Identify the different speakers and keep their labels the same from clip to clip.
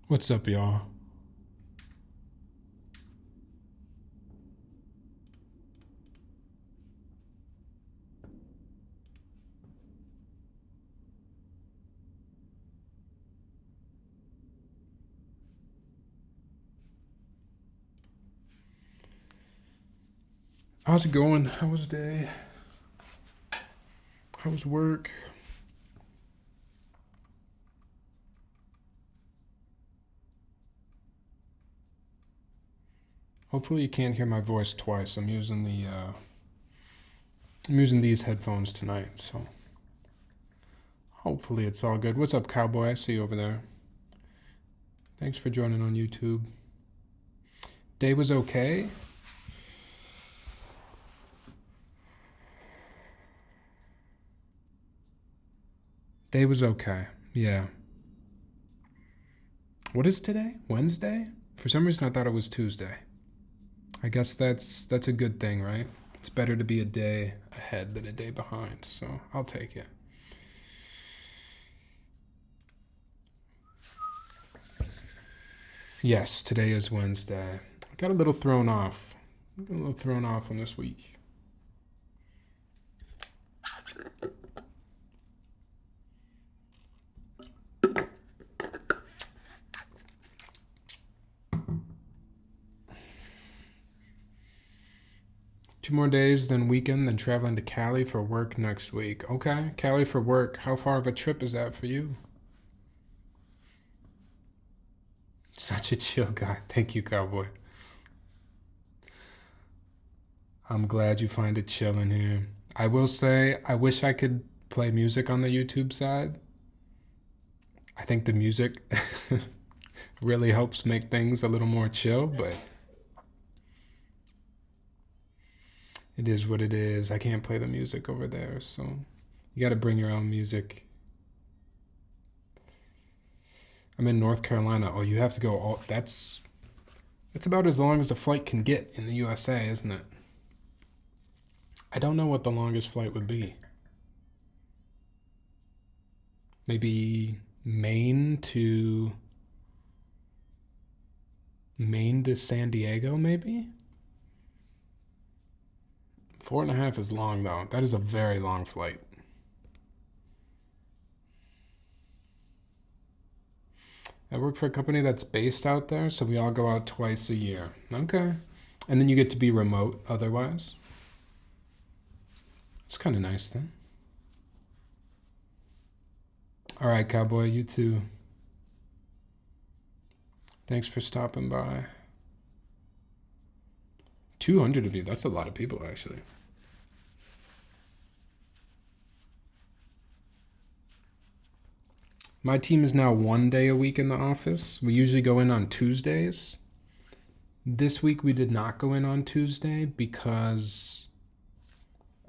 Speaker 1: What's up, y'all? How's it going? How was day? How was work? Hopefully you can't hear my voice twice. I'm using these headphones tonight, so hopefully it's all good. What's up, Cowboy? I see you over there. Thanks for joining on YouTube. Day was okay. Day was okay. Yeah. What is today? Wednesday? For some reason I thought it was Tuesday. I guess that's a good thing, right? It's better to be a day ahead than a day behind, so I'll take it. Yes, today is Wednesday. I got a little thrown off. A little thrown off on this week. Two more days, then weekend, then traveling to Cali for work next week. Okay, Cali for work. How far of a trip is that for you? Such a chill guy. Thank you, Cowboy. I'm glad you find it chill in here. I will say, I wish I could play music on the YouTube side. I think the music really helps make things a little more chill, but it is what it is. I can't play the music over there, so you got to bring your own music. I'm in North Carolina. Oh, you have to go all, that's about as long as a flight can get in the USA, isn't it? I don't know what the longest flight would be. Maybe Maine to San Diego, maybe? 4.5 is long, though. That is a very long flight. I work for a company that's based out there, so we all go out twice a year. Okay. And then you get to be remote otherwise. It's kind of nice then. All right, Cowboy, you too. Thanks for stopping by. 200 of you, that's a lot of people, actually. My team is now 1 day a week in the office. We usually go in on Tuesdays. This week we did not go in on Tuesday because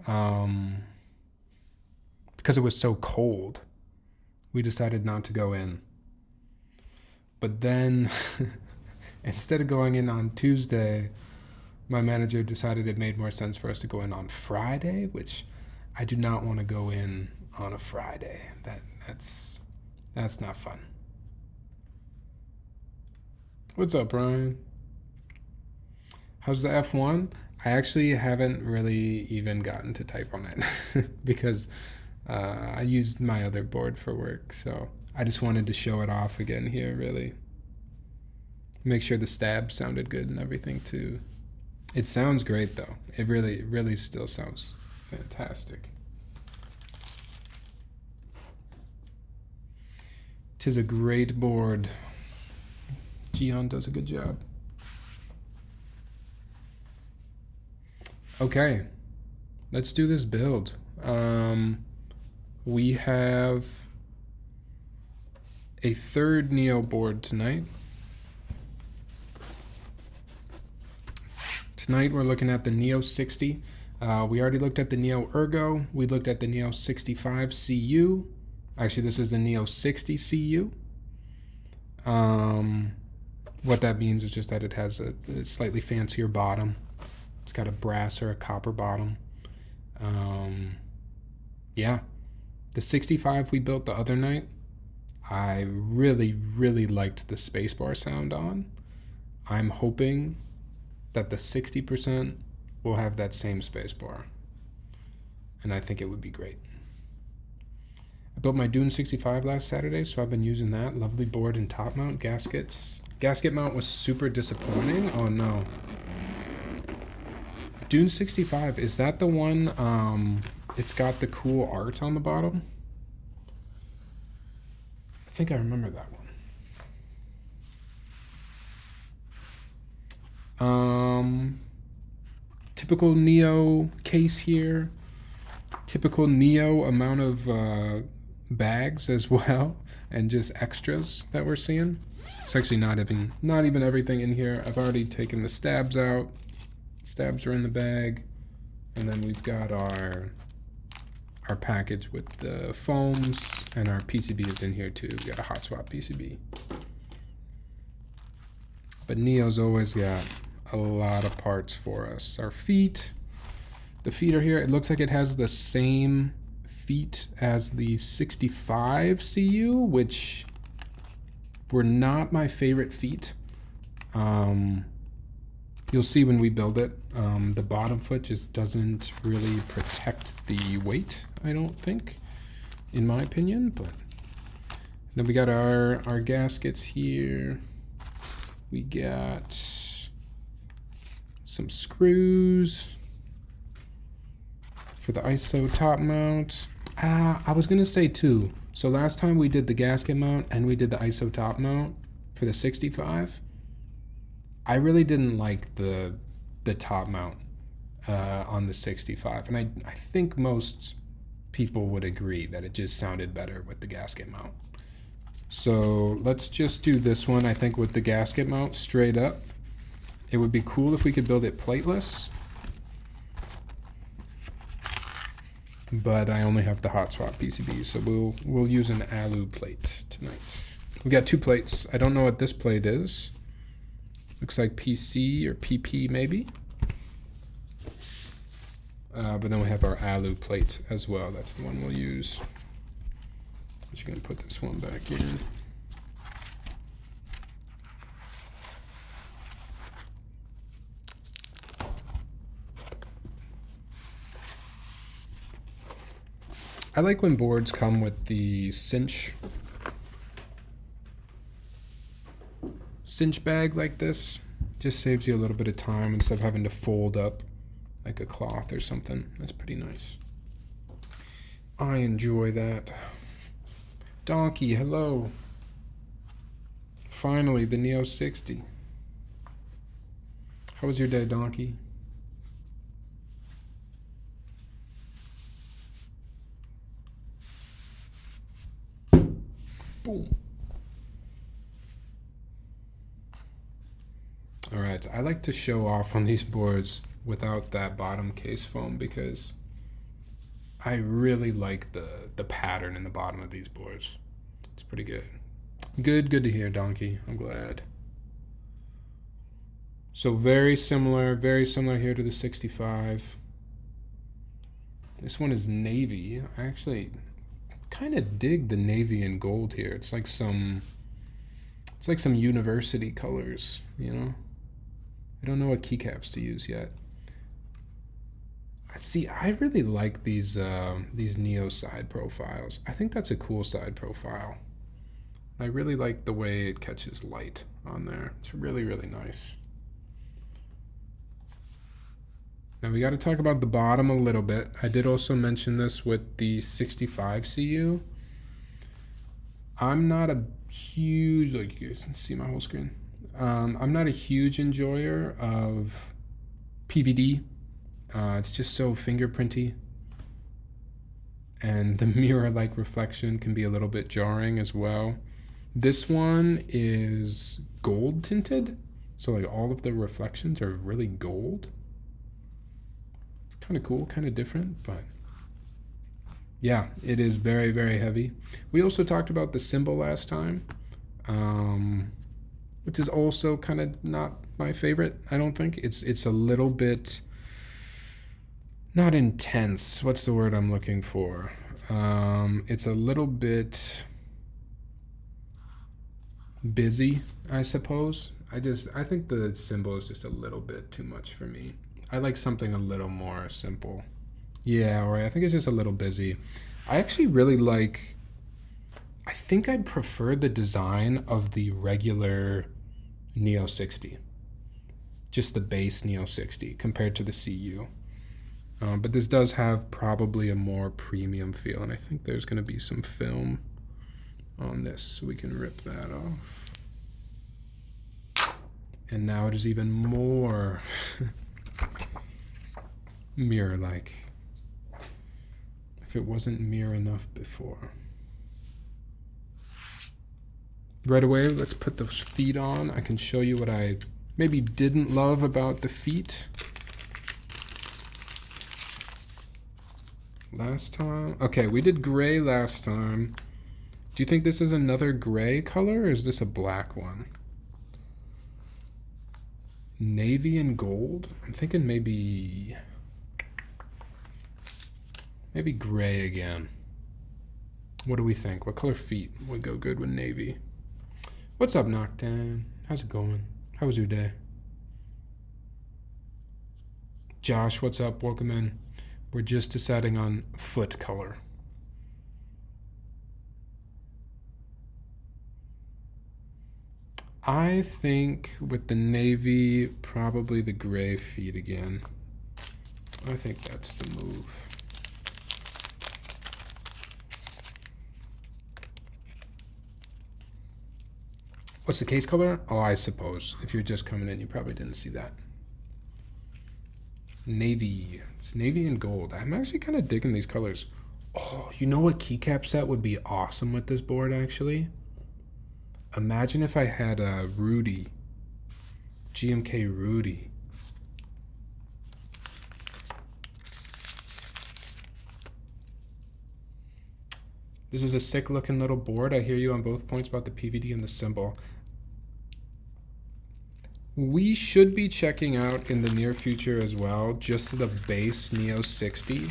Speaker 1: it was so cold. We decided not to go in. But then instead of going in on Tuesday, my manager decided it made more sense for us to go in on Friday, which I do not want to go in on a Friday. That's not fun. What's up, Brian? How's the F1? I actually haven't really even gotten to type on it because I used my other board for work, so I just wanted to show it off again here, really. Make sure the stab sounded good and everything too. It sounds great though. It really, really still sounds fantastic. 'Tis a great board. Jihan does a good job. Okay, let's do this build. We have a third Neo board tonight. Tonight we're looking at the Neo60. We already looked at the Neo Ergo. We looked at the Neo65 Cu. Actually, this is the Neo60 Cu. What that means is just that it has a slightly fancier bottom. It's got a brass or a copper bottom. Yeah. The 65 we built the other night, I really, really liked the spacebar sound on. I'm hoping that the 60% will have that same spacebar. And I think it would be great. I built my Dune 65 last Saturday, so I've been using that. Lovely board and top mount gaskets. Gasket mount was super disappointing. Oh no. Dune 65, is that the one, it's got the cool art on the bottom? I think I remember that one. Typical Neo case here. Typical Neo amount of bags as well, and just extras that we're seeing. It's actually not even everything in here. I've already taken the stabs out. Stabs are in the bag, and then we've got our package with the foams, and our PCB is in here too. We got a hot swap PCB. But Neo's always got a lot of parts for us. Our feet, the feet are here. It looks like it has the same feet as the 65 CU, which were not my favorite feet. You'll see when we build it, the bottom foot just doesn't really protect the weight, I don't think, in my opinion. But then we got our gaskets here. We got some screws for the ISO top mount. I was gonna say too, so last time we did the gasket mount and we did the ISO top mount for the 65. I really didn't like the top mount on the 65, and I think most people would agree that it just sounded better with the gasket mount. So let's just do this one, I think, with the gasket mount straight up. It would be cool if we could build it plateless, but I only have the hot swap PCB, so we'll use an alu plate tonight. We got 2 plates. I don't know what this plate is. Looks like PC or PP maybe. But then we have our alu plate as well. That's the one we'll use. I'm just gonna put this one back in. I like when boards come with the cinch bag like this. Just saves you a little bit of time instead of having to fold up like a cloth or something. That's pretty nice. I enjoy that. Donkey, hello. Finally, the Neo60. How was your day, Donkey? Boom. All right, I like to show off on these boards without that bottom case foam because I really like the pattern in the bottom of these boards. It's pretty good. Good to hear, Donkey. I'm glad. So very similar here to the 65. This one is navy. I actually kind of dig the navy and gold here. It's like some university colors, you know? I don't know what keycaps to use yet. See, I really like these Neo side profiles. I think that's a cool side profile. I really like the way it catches light on there. It's really, really nice. Now we got to talk about the bottom a little bit. I did also mention this with the 65 CU. I'm not a huge, like you guys can see my whole screen. I'm not a huge enjoyer of PVD. It's just so fingerprinty, and the mirror-like reflection can be a little bit jarring as well. This one is gold tinted, so like all of the reflections are really gold. It's kind of cool, kind of different, but yeah, it is very, very heavy. We also talked about the symbol last time, which is also kind of not my favorite. I don't think it's a little bit not intense. What's the word I'm looking for? It's a little bit busy, I suppose. I think the symbol is just a little bit too much for me. I like something a little more simple. Yeah, or I think it's just a little busy. I actually really like, I think I'd prefer the design of the regular Neo60. Just the base Neo60 compared to the CU. But this does have probably a more premium feel, and I think there's going to be some film on this, so we can rip that off. And now it is even more mirror-like. If it wasn't mirror enough before. Right away, let's put the feet on. I can show you what I maybe didn't love about the feet last time. Okay, we did gray last time. Do you think this is another gray color, or is this a black one? Navy and gold? I'm thinking maybe gray again. What do we think? What color feet would go good with navy? What's up, Noctan? How's it going? How was your day? Josh, what's up? Welcome in. We're just deciding on foot color. I think with the navy, probably the gray feet again. I think that's the move. What's the case color? Oh, I suppose. If you're just coming in, you probably didn't see that. Navy. It's navy and gold. I'm actually kind of digging these colors. Oh, you know what keycap set would be awesome with this board, actually? Imagine if I had a Rudy. GMK Rudy. This is a sick looking little board. I hear you on both points about the PVD and the symbol. We should be checking out in the near future as well, just the base Neo60,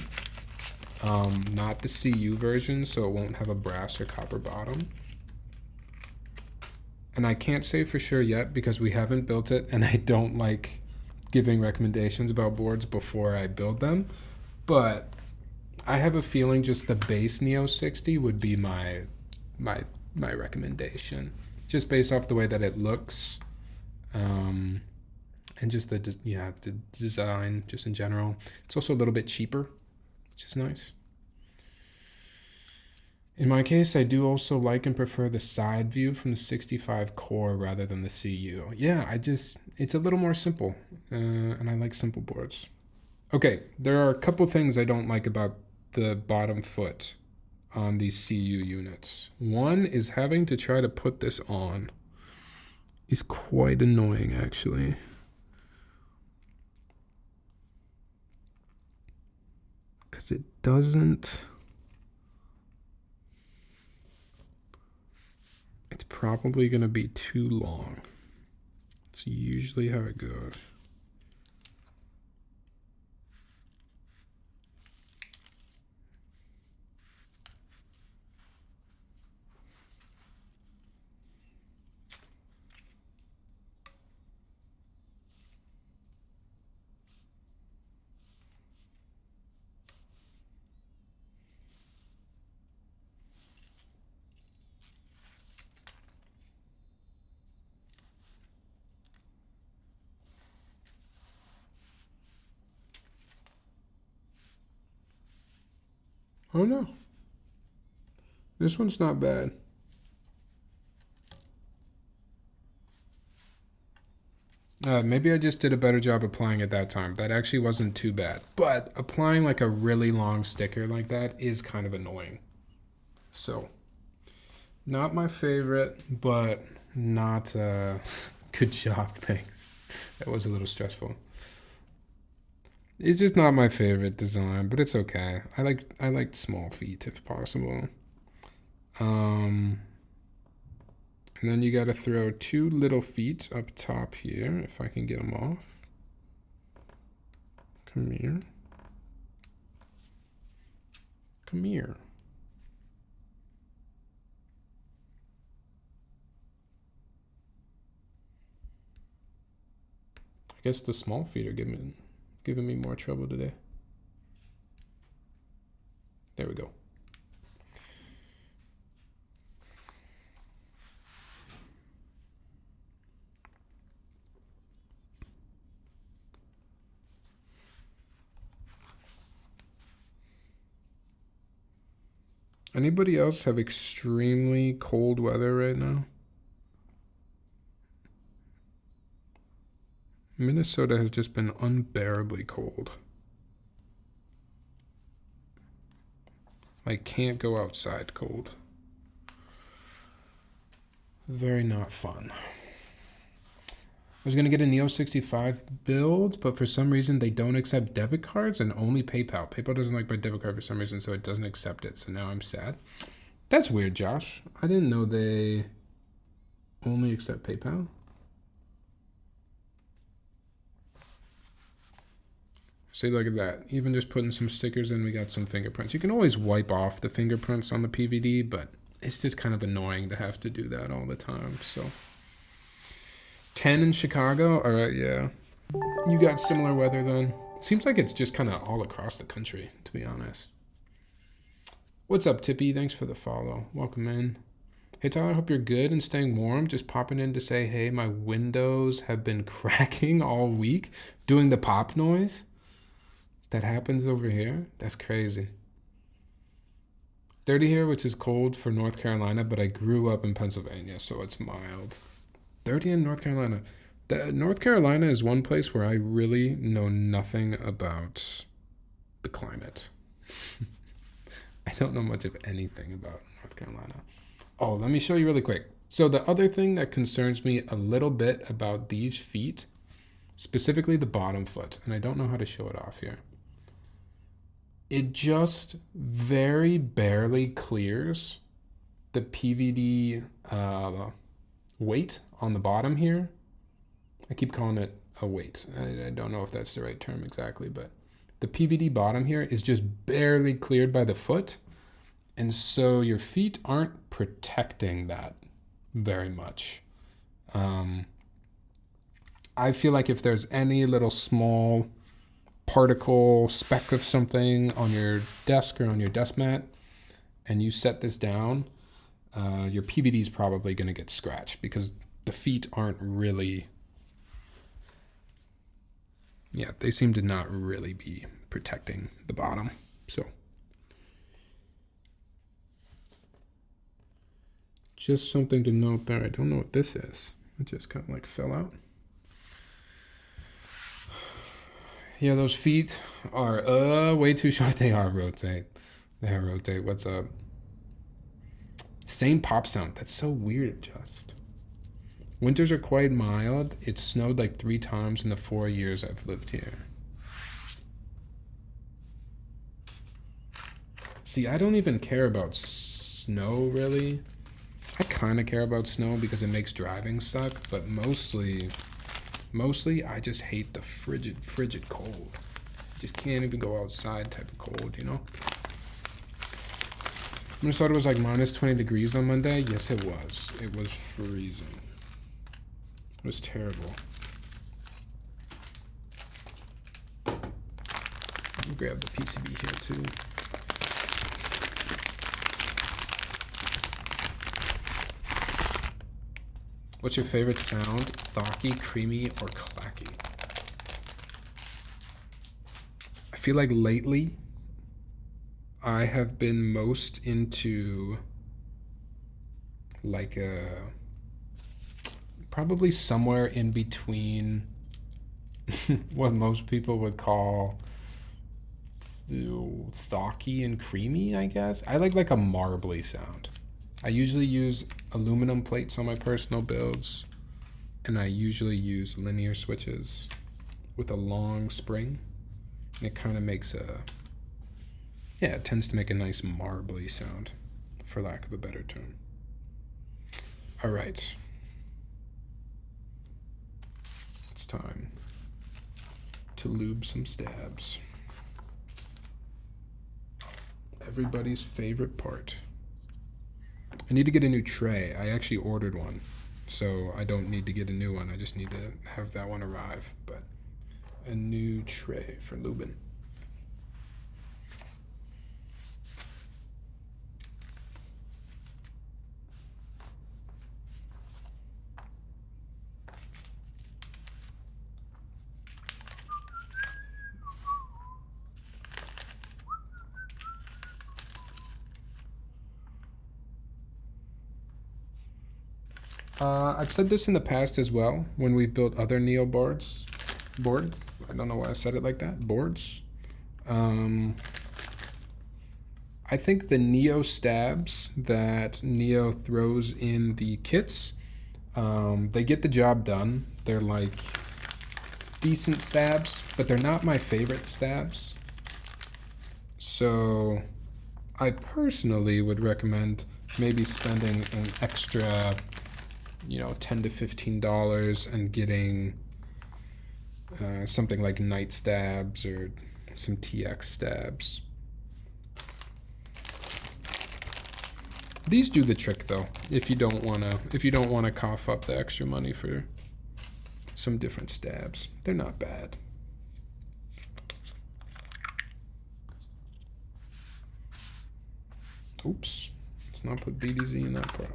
Speaker 1: not the CU version, so it won't have a brass or copper bottom. And I can't say for sure yet because we haven't built it, and I don't like giving recommendations about boards before I build them. But I have a feeling just the base Neo60 would be my recommendation, just based off the way that it looks. And just the design just in general. It's also a little bit cheaper, which is nice. In my case, I do also like and prefer the side view from the 65 core rather than the CU. Yeah, it's a little more simple, and I like simple boards. Okay, there are a couple things I don't like about the bottom foot on these CU units. One is having to try to put this on. Is quite annoying, actually. Because it doesn't... It's probably going to be too long. It's usually how it goes. Oh no, this one's not bad. Maybe I just did a better job applying it that time. That actually wasn't too bad. But applying like a really long sticker like that is kind of annoying. So, not my favorite, but not good job, thanks. That was a little stressful. It's just not my favorite design, but it's okay. I like small feet if possible. And then you got to throw two little feet up top here, if I can get them off. Come here. Come here. Guess the small feet are giving me more trouble today. There we go. Anybody else have extremely cold weather right now? Minnesota has just been unbearably cold. Like, can't go outside cold. Very not fun. I was going to get a Neo60 Cu build, but for some reason they don't accept debit cards and only PayPal. PayPal doesn't like my debit card for some reason, so it doesn't accept it. So now I'm sad. That's weird, Josh. I didn't know they only accept PayPal. See, look at that. Even just putting some stickers in, we got some fingerprints. You can always wipe off the fingerprints on the PVD, but it's just kind of annoying to have to do that all the time. So 10 in Chicago. All right, yeah. You got similar weather then. Seems like it's just kind of all across the country, to be honest. What's up, Tippy? Thanks for the follow. Welcome in. Hey, Tyler, hope you're good and staying warm. Just popping in to say, hey, my windows have been cracking all week doing the pop noise. That happens over here? That's crazy. 30 here, which is cold for North Carolina, but I grew up in Pennsylvania, so it's mild. 30 in North Carolina. North Carolina is one place where I really know nothing about the climate. I don't know much of anything about North Carolina. Oh, let me show you really quick. So the other thing that concerns me a little bit about these feet, specifically the bottom foot, and I don't know how to show it off here. It just very barely clears the PVD weight on the bottom here. I keep calling it a weight. I don't know if that's the right term exactly, but the PVD bottom here is just barely cleared by the foot. And so your feet aren't protecting that very much. I feel like if there's any little small particle speck of something on your desk or on your desk mat and you set this down, your PVD is probably going to get scratched because the feet aren't really, yeah, they seem to not really be protecting the bottom. So just something to note there. I don't know what this is. It just kind of like fell out. Yeah, those feet are way too short. They are rotate. They are rotate. What's up? Same pop sound. That's so weird, just. Winters are quite mild. It snowed like 3 times in the 4 years I've lived here. See, I don't even care about snow, really. I kind of care about snow because it makes driving suck, but mostly I just hate the frigid cold. Just can't even go outside type of cold, you know? Minnesota was like minus 20 degrees on Monday. Yes, it was. It was freezing. It was terrible. Let me grab the PCB here too. What's your favorite sound? Thocky, creamy, or clacky? I feel like lately I have been most into like probably somewhere in between what most people would call thocky and creamy, I guess. I like a marbly sound. I usually use aluminum plates on my personal builds, and I usually use linear switches with a long spring. And it kind of makes it tends to make a nice marbly sound, for lack of a better term. All right. It's time to lube some stabs. Everybody's favorite part. I need to get a new tray. I actually ordered one, so I don't need to get a new one. I just need to have that one arrive. But a new tray for Lubin. I've said this in the past as well when we've built other Neo boards. I don't know why I said it like that. Boards. I think the Neo stabs that Neo throws in the kits, they get the job done. They're like decent stabs, but they're not my favorite stabs. So I personally would recommend maybe spending an extra, you know, $10 to $15 and getting something like Night Stabs or some TX stabs. These do the trick though, if you don't wanna cough up the extra money for some different stabs. They're not bad. Oops, let's not put BDZ in that part.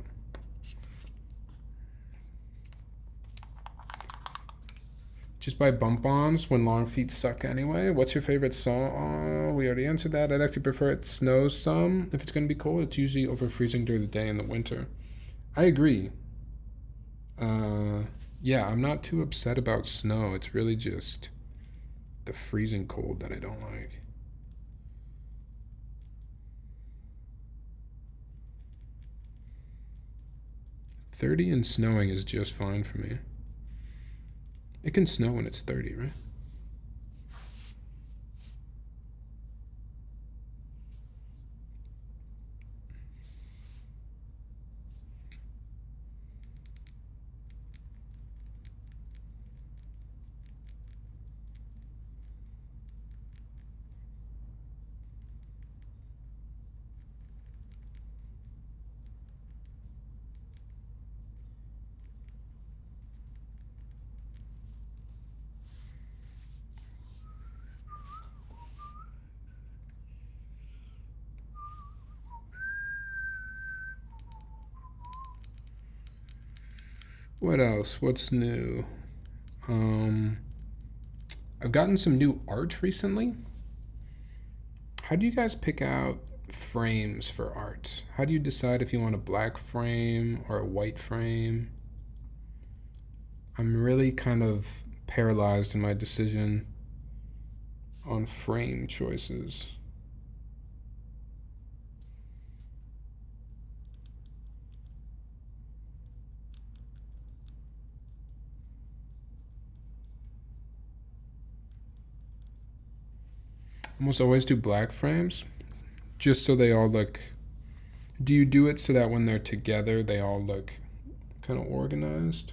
Speaker 1: Just buy bump-ons when long feet suck anyway. What's your favorite song? Oh, we already answered that. I'd actually prefer it snows some. If it's going to be cold, it's usually over freezing during the day in the winter. I agree. Yeah, I'm not too upset about snow. It's really just the freezing cold that I don't like. $30 and snowing is just fine for me. It can snow when it's 30, right? What else? What's new? I've gotten some new art recently. How do you guys pick out frames for art? How do you decide if you want a black frame or a white frame? I'm really kind of paralyzed in my decision on frame choices. Almost always do black frames, just so they all look. Do you do it so that when they're together, they all look kind of organized?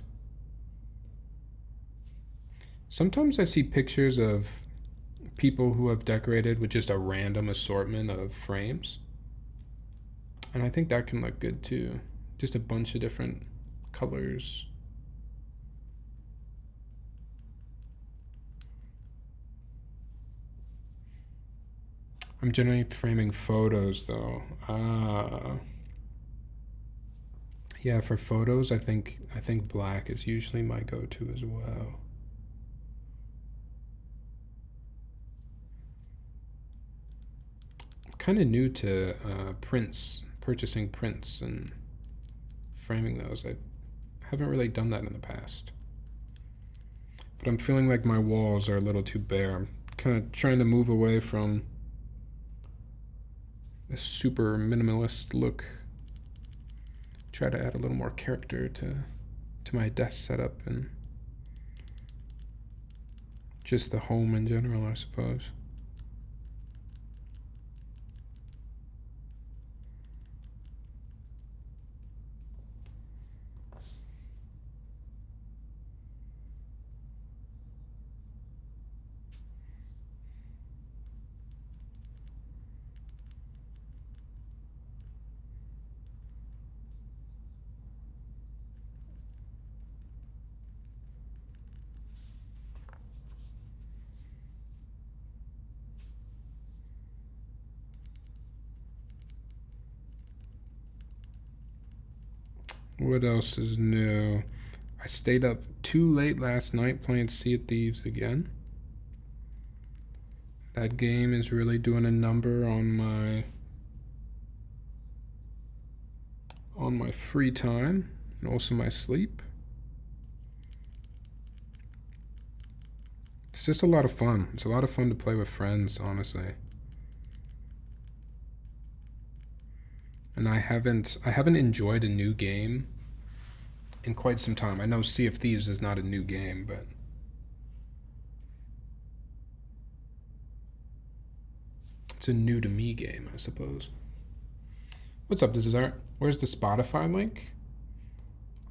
Speaker 1: Sometimes I see pictures of people who have decorated with just a random assortment of frames, and I think that can look good too. Just a bunch of different colors. I'm generally framing photos though. Yeah, for photos, I think black is usually my go-to as well. I'm kind of new to purchasing prints and framing those. I haven't really done that in the past. But I'm feeling like my walls are a little too bare. I'm kind of trying to move away from a super minimalist look. Try to add a little more character to my desk setup and just the home in general, I suppose. What else is new? I stayed up too late last night playing Sea of Thieves again. That game is really doing a number on my free time and also my sleep. It's just a lot of fun. It's a lot of fun to play with friends, honestly. And I haven't enjoyed a new game in quite some time. I know Sea of Thieves is not a new game, but it's a new to me game, I suppose. What's up, this is Art. Where's the Spotify link?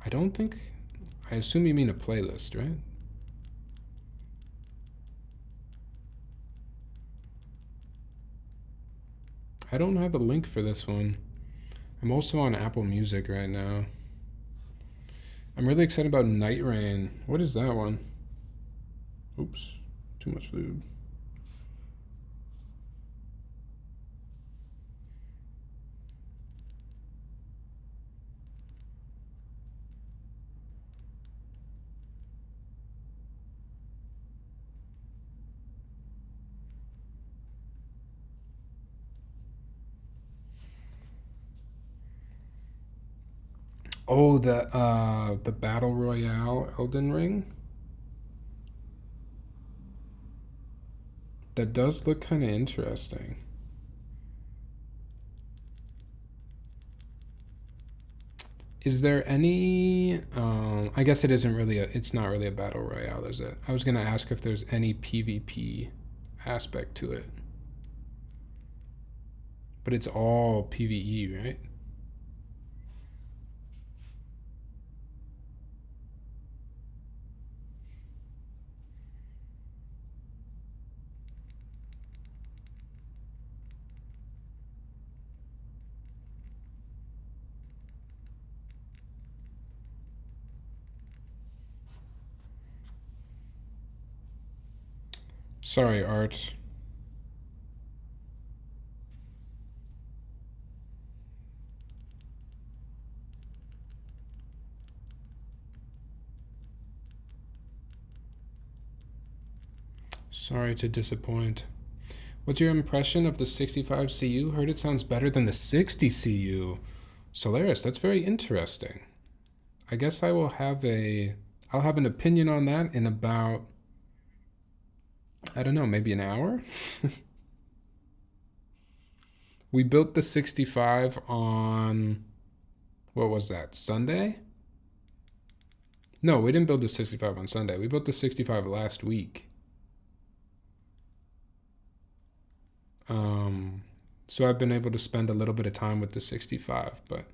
Speaker 1: I assume you mean a playlist, right? I don't have a link for this one. I'm also on Apple Music right now. I'm really excited about Night Rain. What is that one? Oops, too much food. Oh, the Battle Royale Elden Ring? That does look kind of interesting. Is there any I guess it's not really a battle royale, is it? I was gonna ask if there's any PvP aspect to it. But it's all PvE, right? Sorry, Art. Sorry to disappoint. What's your impression of the 65 CU? Heard it sounds better than the 60 CU. Solaris, that's very interesting. I guess I'll have an opinion on that in about, I don't know, maybe an hour? We built the 65 on, what was that, Sunday? No, we didn't build the 65 on Sunday. We built the 65 last week. So I've been able to spend a little bit of time with the 65, but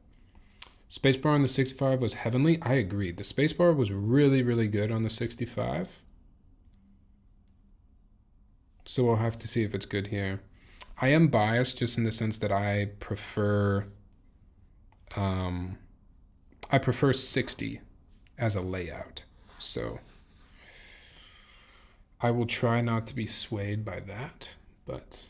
Speaker 1: spacebar on the 65 was heavenly. I agree. The spacebar was really, really good on the 65. So we'll have to see if it's good here. I am biased just in the sense that I prefer 60 as a layout. So I will try not to be swayed by that, but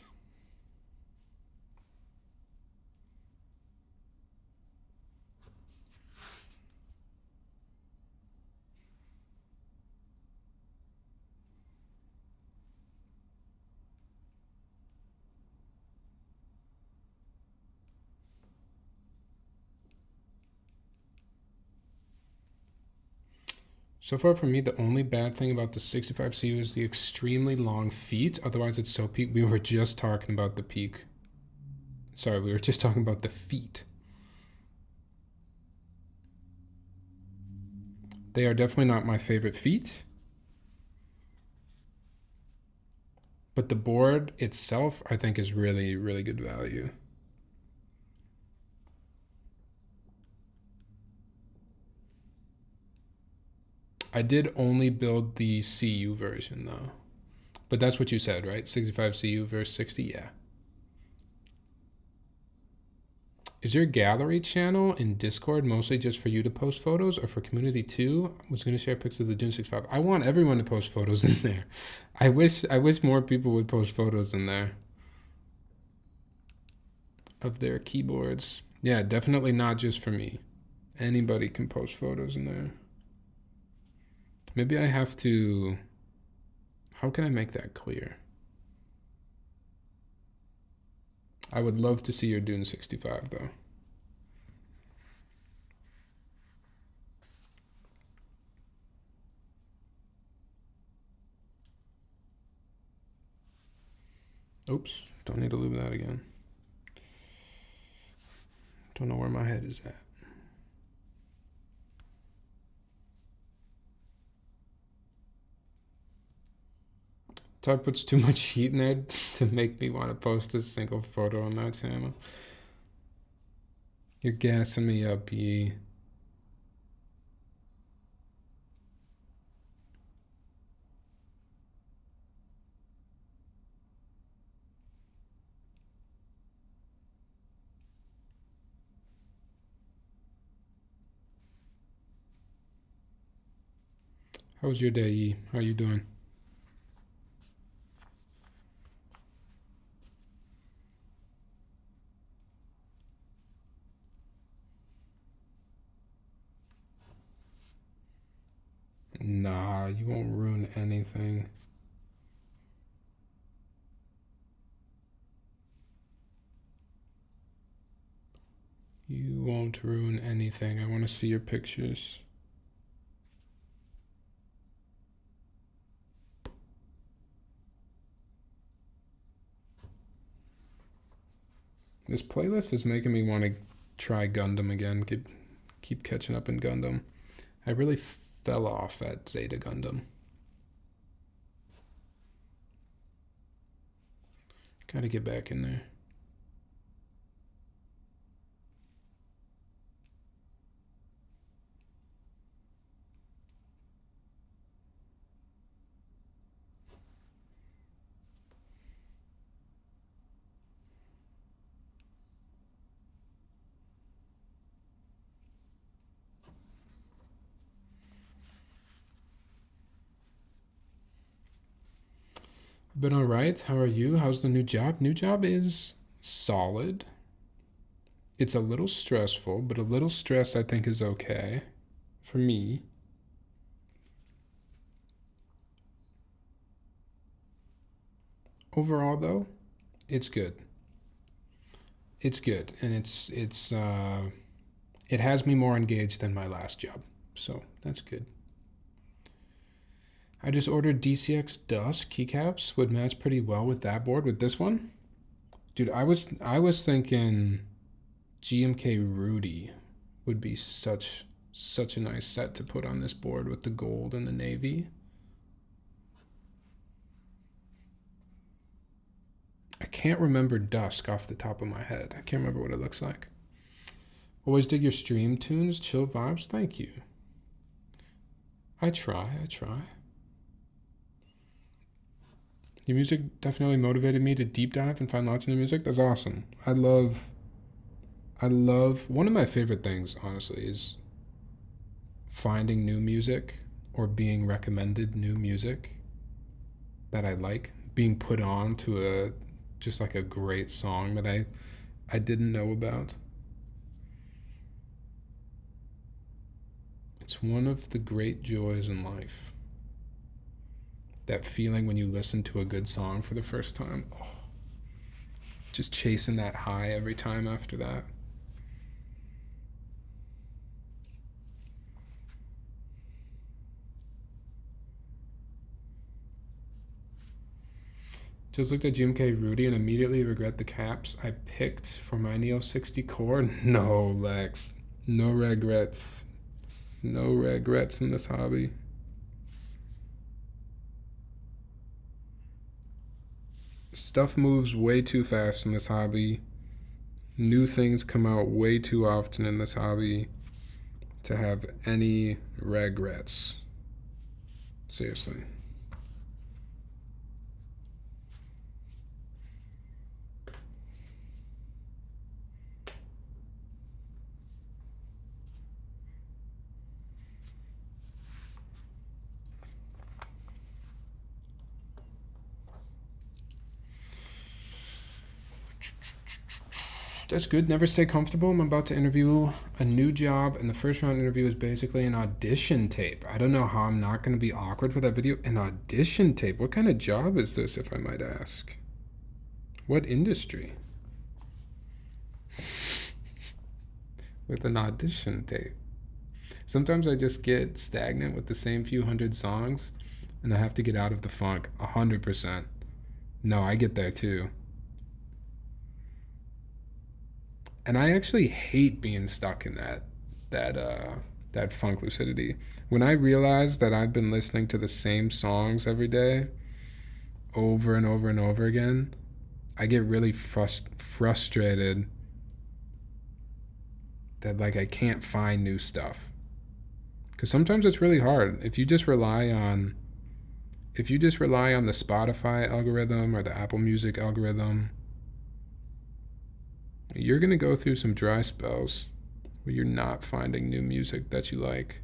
Speaker 1: so far for me, the only bad thing about the 65 CU is the extremely long feet. Otherwise, it's so peak. We were just talking about the peak. Sorry, we were just talking about the feet. They are definitely not my favorite feet. But the board itself, I think, is really, really good value. I did only build the CU version though. But that's what you said, right? 65 CU versus 60, yeah. Is your gallery channel in Discord mostly just for you to post photos or for community too? I was gonna share pics of the Dune 65. I want everyone to post photos in there. I wish more people would post photos in there of their keyboards. Yeah, definitely not just for me. Anybody can post photos in there. Maybe I have to... How can I make that clear? I would love to see your Dune 65 though. Oops, don't need to lube that again. Don't know where my head is at. Todd puts too much heat in there to make me want to post a single photo on that channel. You're gassing me up, E. How was your day, E? How are you doing? Nah, you won't ruin anything. You won't ruin anything. I want to see your pictures. This playlist is making me want to try Gundam again. Keep catching up in Gundam. I really fell off at Zeta Gundam. Gotta get back in there. Been all right. How are you? How's the new job? New job is solid. It's a little stressful, but a little stress I think is okay for me. Overall though, it's good. It's good, and it has me more engaged than my last job, so that's good. I just ordered DCX Dusk keycaps. Would match pretty well with that board. With this one, dude, I was thinking GMK Rudy would be such a nice set to put on this board with the gold and the navy. I can't remember Dusk off the top of my head. I can't remember what it looks like. Always dig your stream tunes, chill vibes. Thank you. I try. Your music definitely motivated me to deep dive and find lots of new music. That's awesome. I love, one of my favorite things, honestly, is finding new music or being recommended new music that I like, being put on to just like a great song that I didn't know about. It's one of the great joys in life. That feeling when you listen to a good song for the first time. Oh, just chasing that high every time after that. Just looked at GMK Rudy and immediately regret the caps I picked for my Neo60 Cu. No, Lex. No regrets. No regrets in this hobby. Stuff moves way too fast in this hobby. New things come out way too often in this hobby to have any regrets. Seriously. That's good. Never stay comfortable. I'm about to interview a new job, and the first round interview is basically an audition tape. I don't know how I'm not going to be awkward for that video. An audition tape? What kind of job is this, if I might ask? What industry? With an audition tape. Sometimes I just get stagnant with the same few hundred songs, and I have to get out of the funk 100%. No, I get there too. And I actually hate being stuck in that funk lucidity. When I realize that I've been listening to the same songs every day, over and over and over again, I get really frustrated that like I can't find new stuff. Because sometimes it's really hard. If you just rely on the Spotify algorithm or the Apple Music algorithm, you're going to go through some dry spells where you're not finding new music that you like.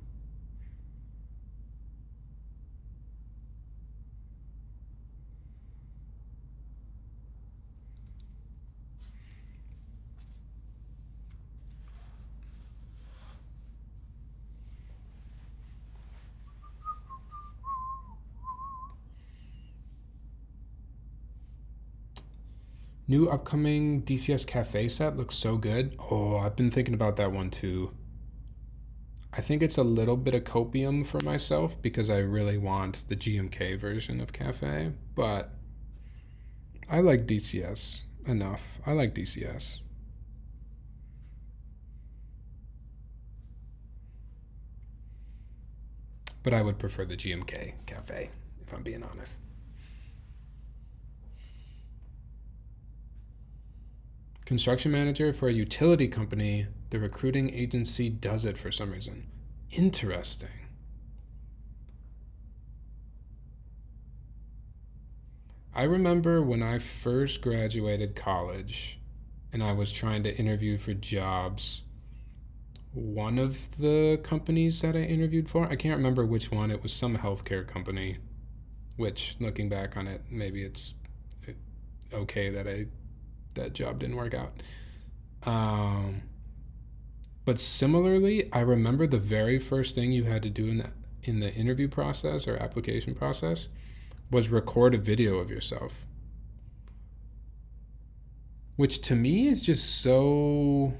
Speaker 1: New upcoming DCS Cafe set looks so good. Oh, I've been thinking about that one too. I think it's a little bit of copium for myself because I really want the GMK version of Cafe, but I like DCS enough. I like DCS. But I would prefer the GMK Cafe, if I'm being honest. Construction manager for a utility company. The recruiting agency does it for some reason. Interesting. I remember when I first graduated college and I was trying to interview for jobs, one of the companies that I interviewed for, I can't remember which one, it was some healthcare company, which looking back on it, maybe it's okay that job didn't work out. But similarly, I remember the very first thing you had to do in the interview process or application process was record a video of yourself. Which to me is just so...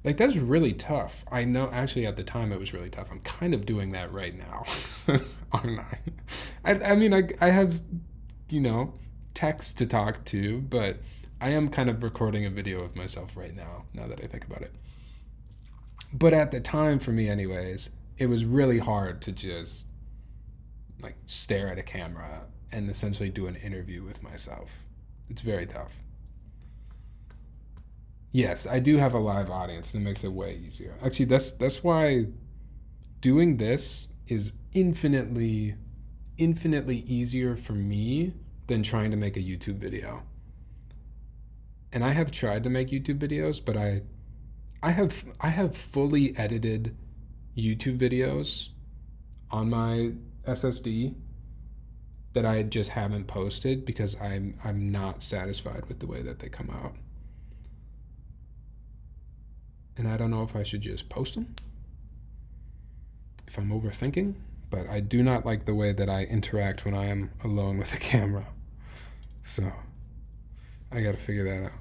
Speaker 1: like, that's really tough. I know, actually, at the time it was really tough. I'm kind of doing that right now, aren't I? I mean, I have, text to talk to, but I am kind of recording a video of myself right now that I think about it. But at the time, for me anyways, it was really hard to just like stare at a camera and essentially do an interview with myself. It's very tough. Yes, I do have a live audience and it makes it way easier. Actually, that's why doing this is infinitely easier for me than trying to make a YouTube video. And I have tried to make YouTube videos, but I have fully edited YouTube videos on my SSD that I just haven't posted because I'm not satisfied with the way that they come out. And I don't know if I should just post them, if I'm overthinking, but I do not like the way that I interact when I am alone with the camera. So I gotta figure that out.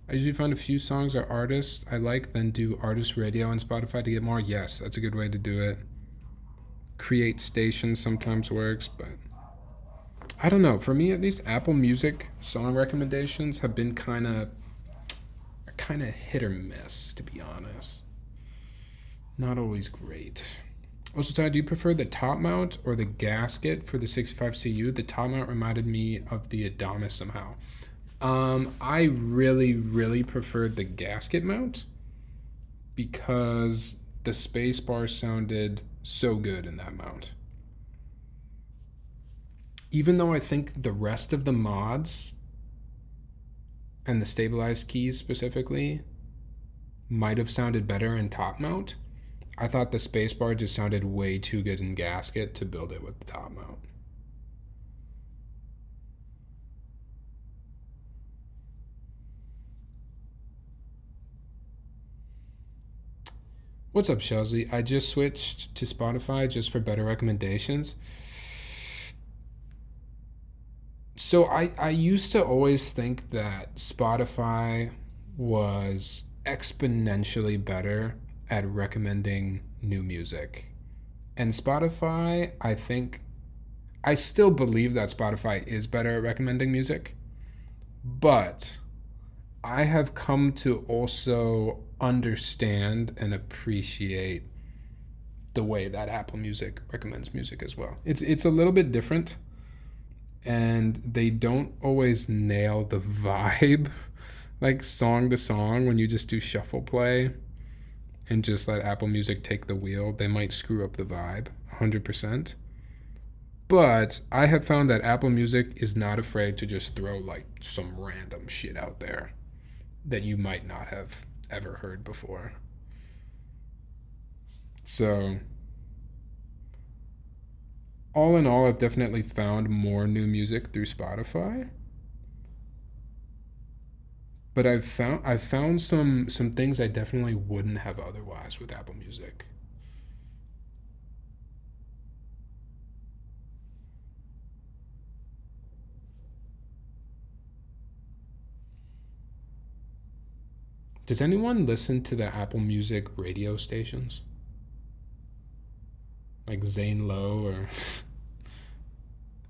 Speaker 1: I usually find a few songs or artists I like, then do artist radio on Spotify to get more. Yes, that's a good way to do it. Create stations sometimes works, but I don't know. For me, at least, Apple Music song recommendations have been kind of hit or miss, to be honest. Not always great. Also, Ty, do you prefer the top mount or the gasket for the 65 CU? The top mount reminded me of the Adonis somehow. I really preferred the gasket mount because the space bar sounded so good in that mount. even though I think the rest of the mods and the stabilized keys specifically might have sounded better in top mount, I thought the spacebar just sounded way too good in gasket to build it with the top mount. What's up, Shelzy? I just switched to Spotify just for better recommendations. So I used to always think that Spotify was exponentially better at recommending new music. And Spotify, I still believe that Spotify is better at recommending music, but I have come to also understand and appreciate the way that Apple Music recommends music as well. It's a little bit different, and they don't always nail the vibe like song to song. When you just do shuffle play and just let Apple Music take the wheel, they might screw up the vibe 100%. But I have found that Apple Music is not afraid to just throw like some random shit out there that you might not have ever heard before. So, all in all, I've definitely found more new music through Spotify. But I've found some things I definitely wouldn't have otherwise with Apple Music. Does anyone listen to the Apple Music radio stations? Like Zane Lowe or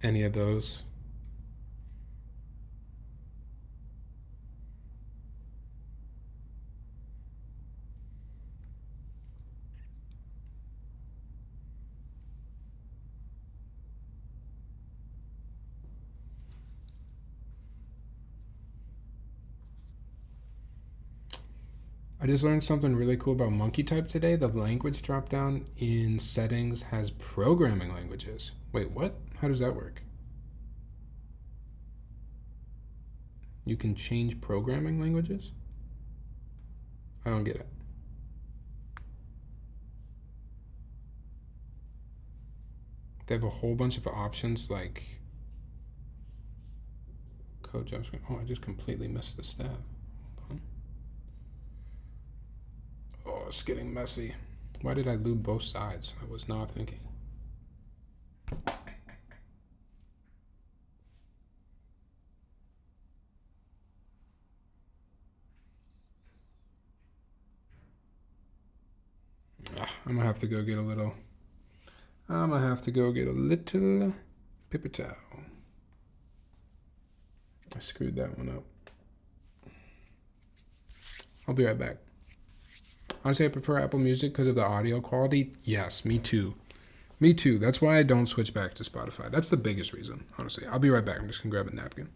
Speaker 1: any of those? I just learned something really cool about monkey type today. The language dropdown in settings has programming languages. Wait, what? How does that work? You can change programming languages? I don't get it. They have a whole bunch of options like code JavaScript. Oh, I just completely missed the step. Oh, it's getting messy. Why did I lube both sides? I was not thinking. I'm gonna have to go get a little. I'm gonna have to go get a little paper towel. I screwed that one up. I'll be right back. Honestly, I prefer Apple Music because of the audio quality. Yes, me too. Me too. That's why I don't switch back to Spotify. That's the biggest reason, honestly. I'll be right back. I'm just gonna grab a napkin.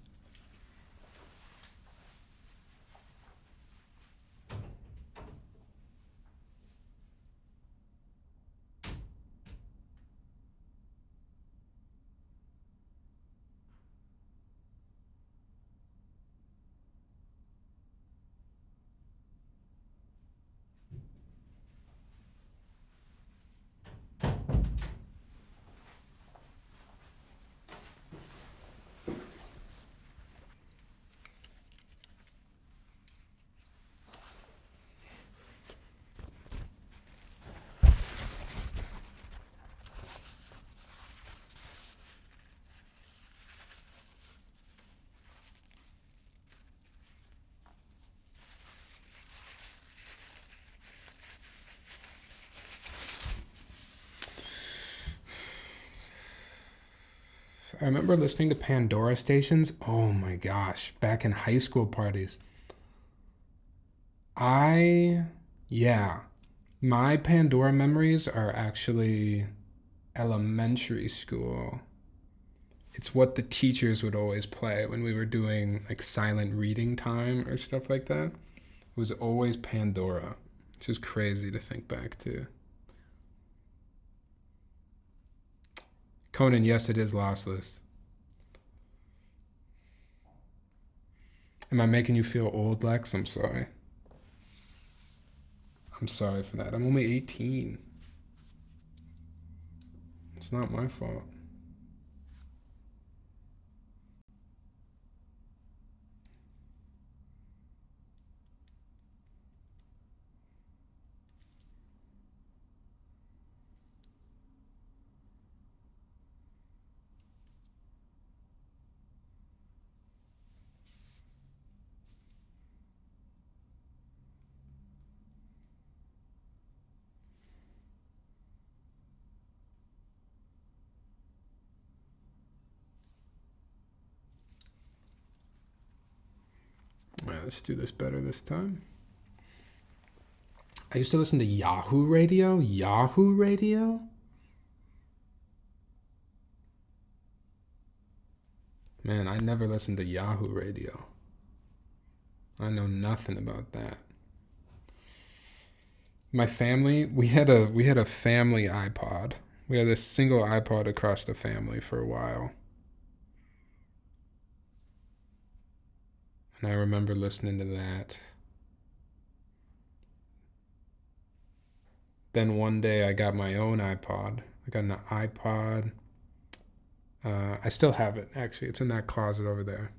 Speaker 1: I remember listening to Pandora stations. Oh my gosh, back in high school parties. Yeah, my Pandora memories are actually elementary school. It's what the teachers would always play when we were doing like silent reading time or stuff like that. It was always Pandora. It's just crazy to think back to. Conan, yes, it is lossless. Am I making you feel old, Lex? I'm sorry. I'm sorry for that. I'm only 18. It's not my fault. All right, let's do this better this time. I used to listen to Yahoo Radio. Yahoo Radio? Man, I never listened to Yahoo Radio. I know nothing about that. My family, we had a family iPod. We had a single iPod across the family for a while. And I remember listening to that. Then one day I got my own iPod. I got an iPod. I still have it, actually. It's in that closet over there.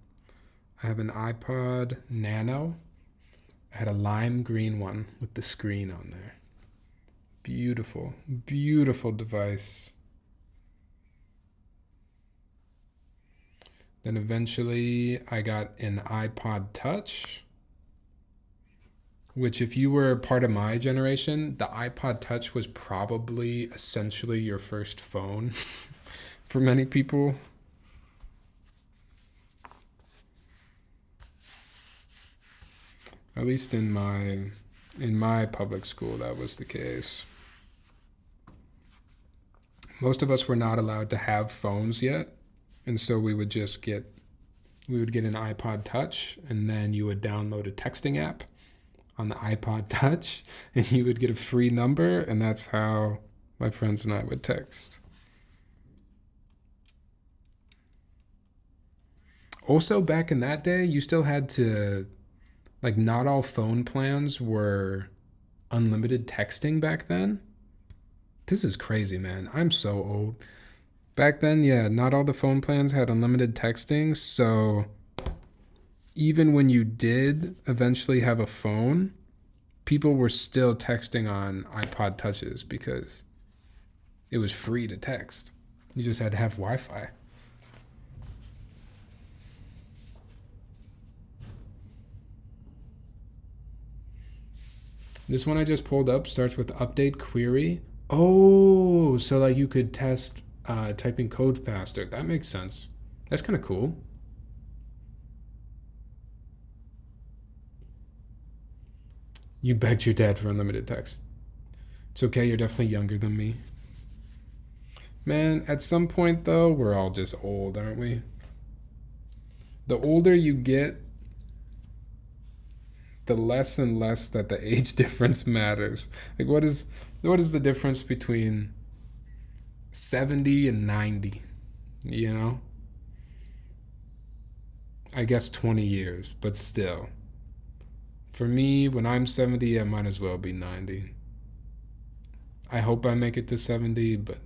Speaker 1: I have an iPod Nano. I had a lime green one with the screen on there. Beautiful, beautiful device. Then eventually I got an iPod Touch, which if you were part of my generation, the iPod Touch was probably essentially your first phone for many people. At least in my public school, that was the case. Most of us were not allowed to have phones yet, and so we would get an iPod Touch, and then you would download a texting app on the iPod Touch, and you would get a free number, and that's how my friends and I would text. Also, back in that day, you still had to, like, not all phone plans were unlimited texting back then. This is crazy, man. I'm so old. Back then, yeah, not all the phone plans had unlimited texting, so even when you did eventually have a phone, people were still texting on iPod Touches because it was free to text. You just had to have Wi-Fi. This one I just pulled up starts with update query. Oh, so like you could test typing code faster. That makes sense. That's kind of cool. You begged your dad for unlimited text. It's okay, you're definitely younger than me. Man, at some point though, we're all just old, aren't we? The older you get, the less and less that the age difference matters. Like what is the difference between 70 and 90? You know? I guess 20 years, but still. For me, when I'm 70, I might as well be 90. I hope I make it to 70, but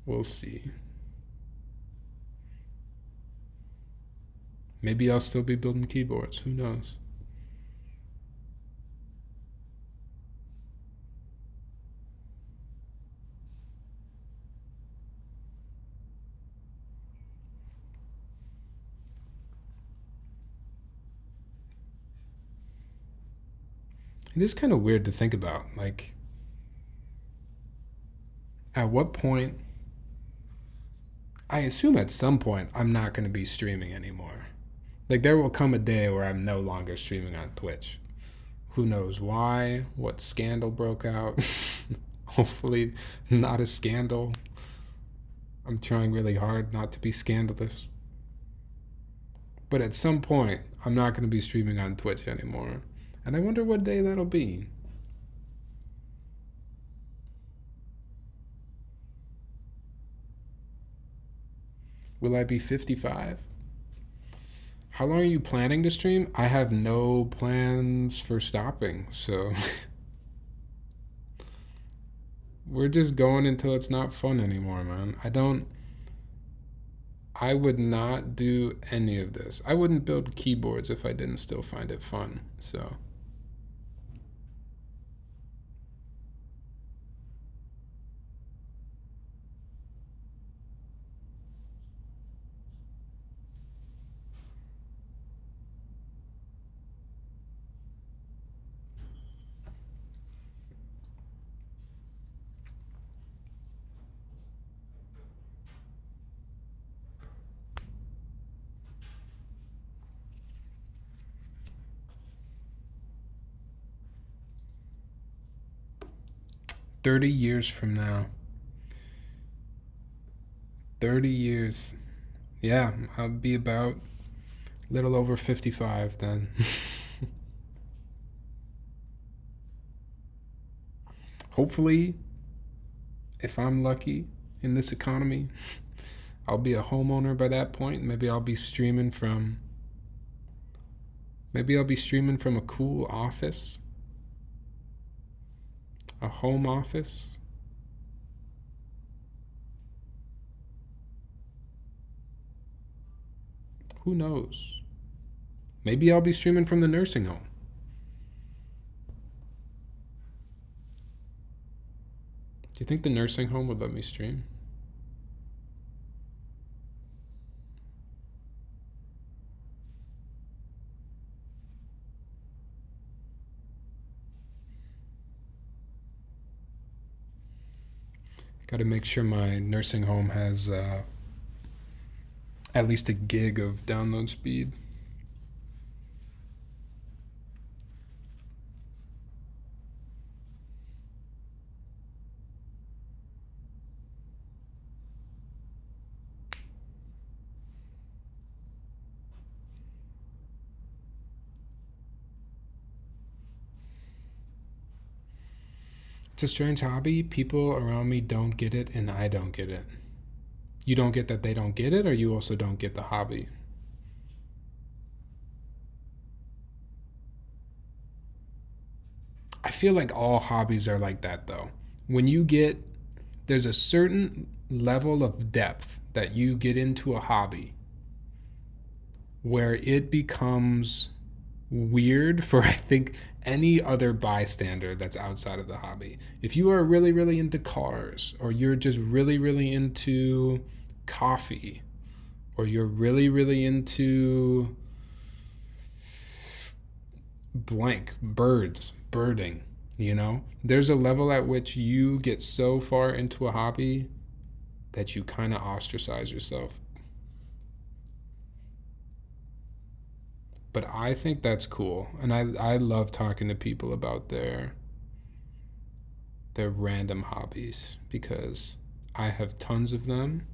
Speaker 1: we'll see. Maybe I'll still be building keyboards. Who knows? It is kind of weird to think about. Like, at what point? I assume at some point I'm not going to be streaming anymore. Like, there will come a day where I'm no longer streaming on Twitch. Who knows why? What scandal broke out? Hopefully, not a scandal. I'm trying really hard not to be scandalous. But at some point, I'm not going to be streaming on Twitch anymore. And I wonder what day that'll be. Will I be 55? How long are you planning to stream? I have no plans for stopping, so we're just going until it's not fun anymore, man. I would not do any of this. I wouldn't build keyboards if I didn't still find it fun, so. "30 years from now." 30 years. Yeah, I'll be about a little over 55 then. Hopefully, if I'm lucky in this economy, I'll be a homeowner by that point. Maybe I'll be streaming from a cool office. A home office. Who knows? Maybe I'll be streaming from the nursing home. Do you think the nursing home would let me stream? Got to make sure my nursing home has at least a gig of download speed. It's a strange hobby. People around me don't get it, and I don't get it. You don't get that they don't get it, or you also don't get the hobby? I feel like all hobbies are like that, though. There's a certain level of depth that you get into a hobby where it becomes weird for, I think, any other bystander that's outside of the hobby. If you are really, really into cars, or you're just really, really into coffee, or you're really, really into birding, there's a level at which you get so far into a hobby that you kind of ostracize yourself. But I think that's cool, and I love talking to people about their random hobbies, because I have tons of them,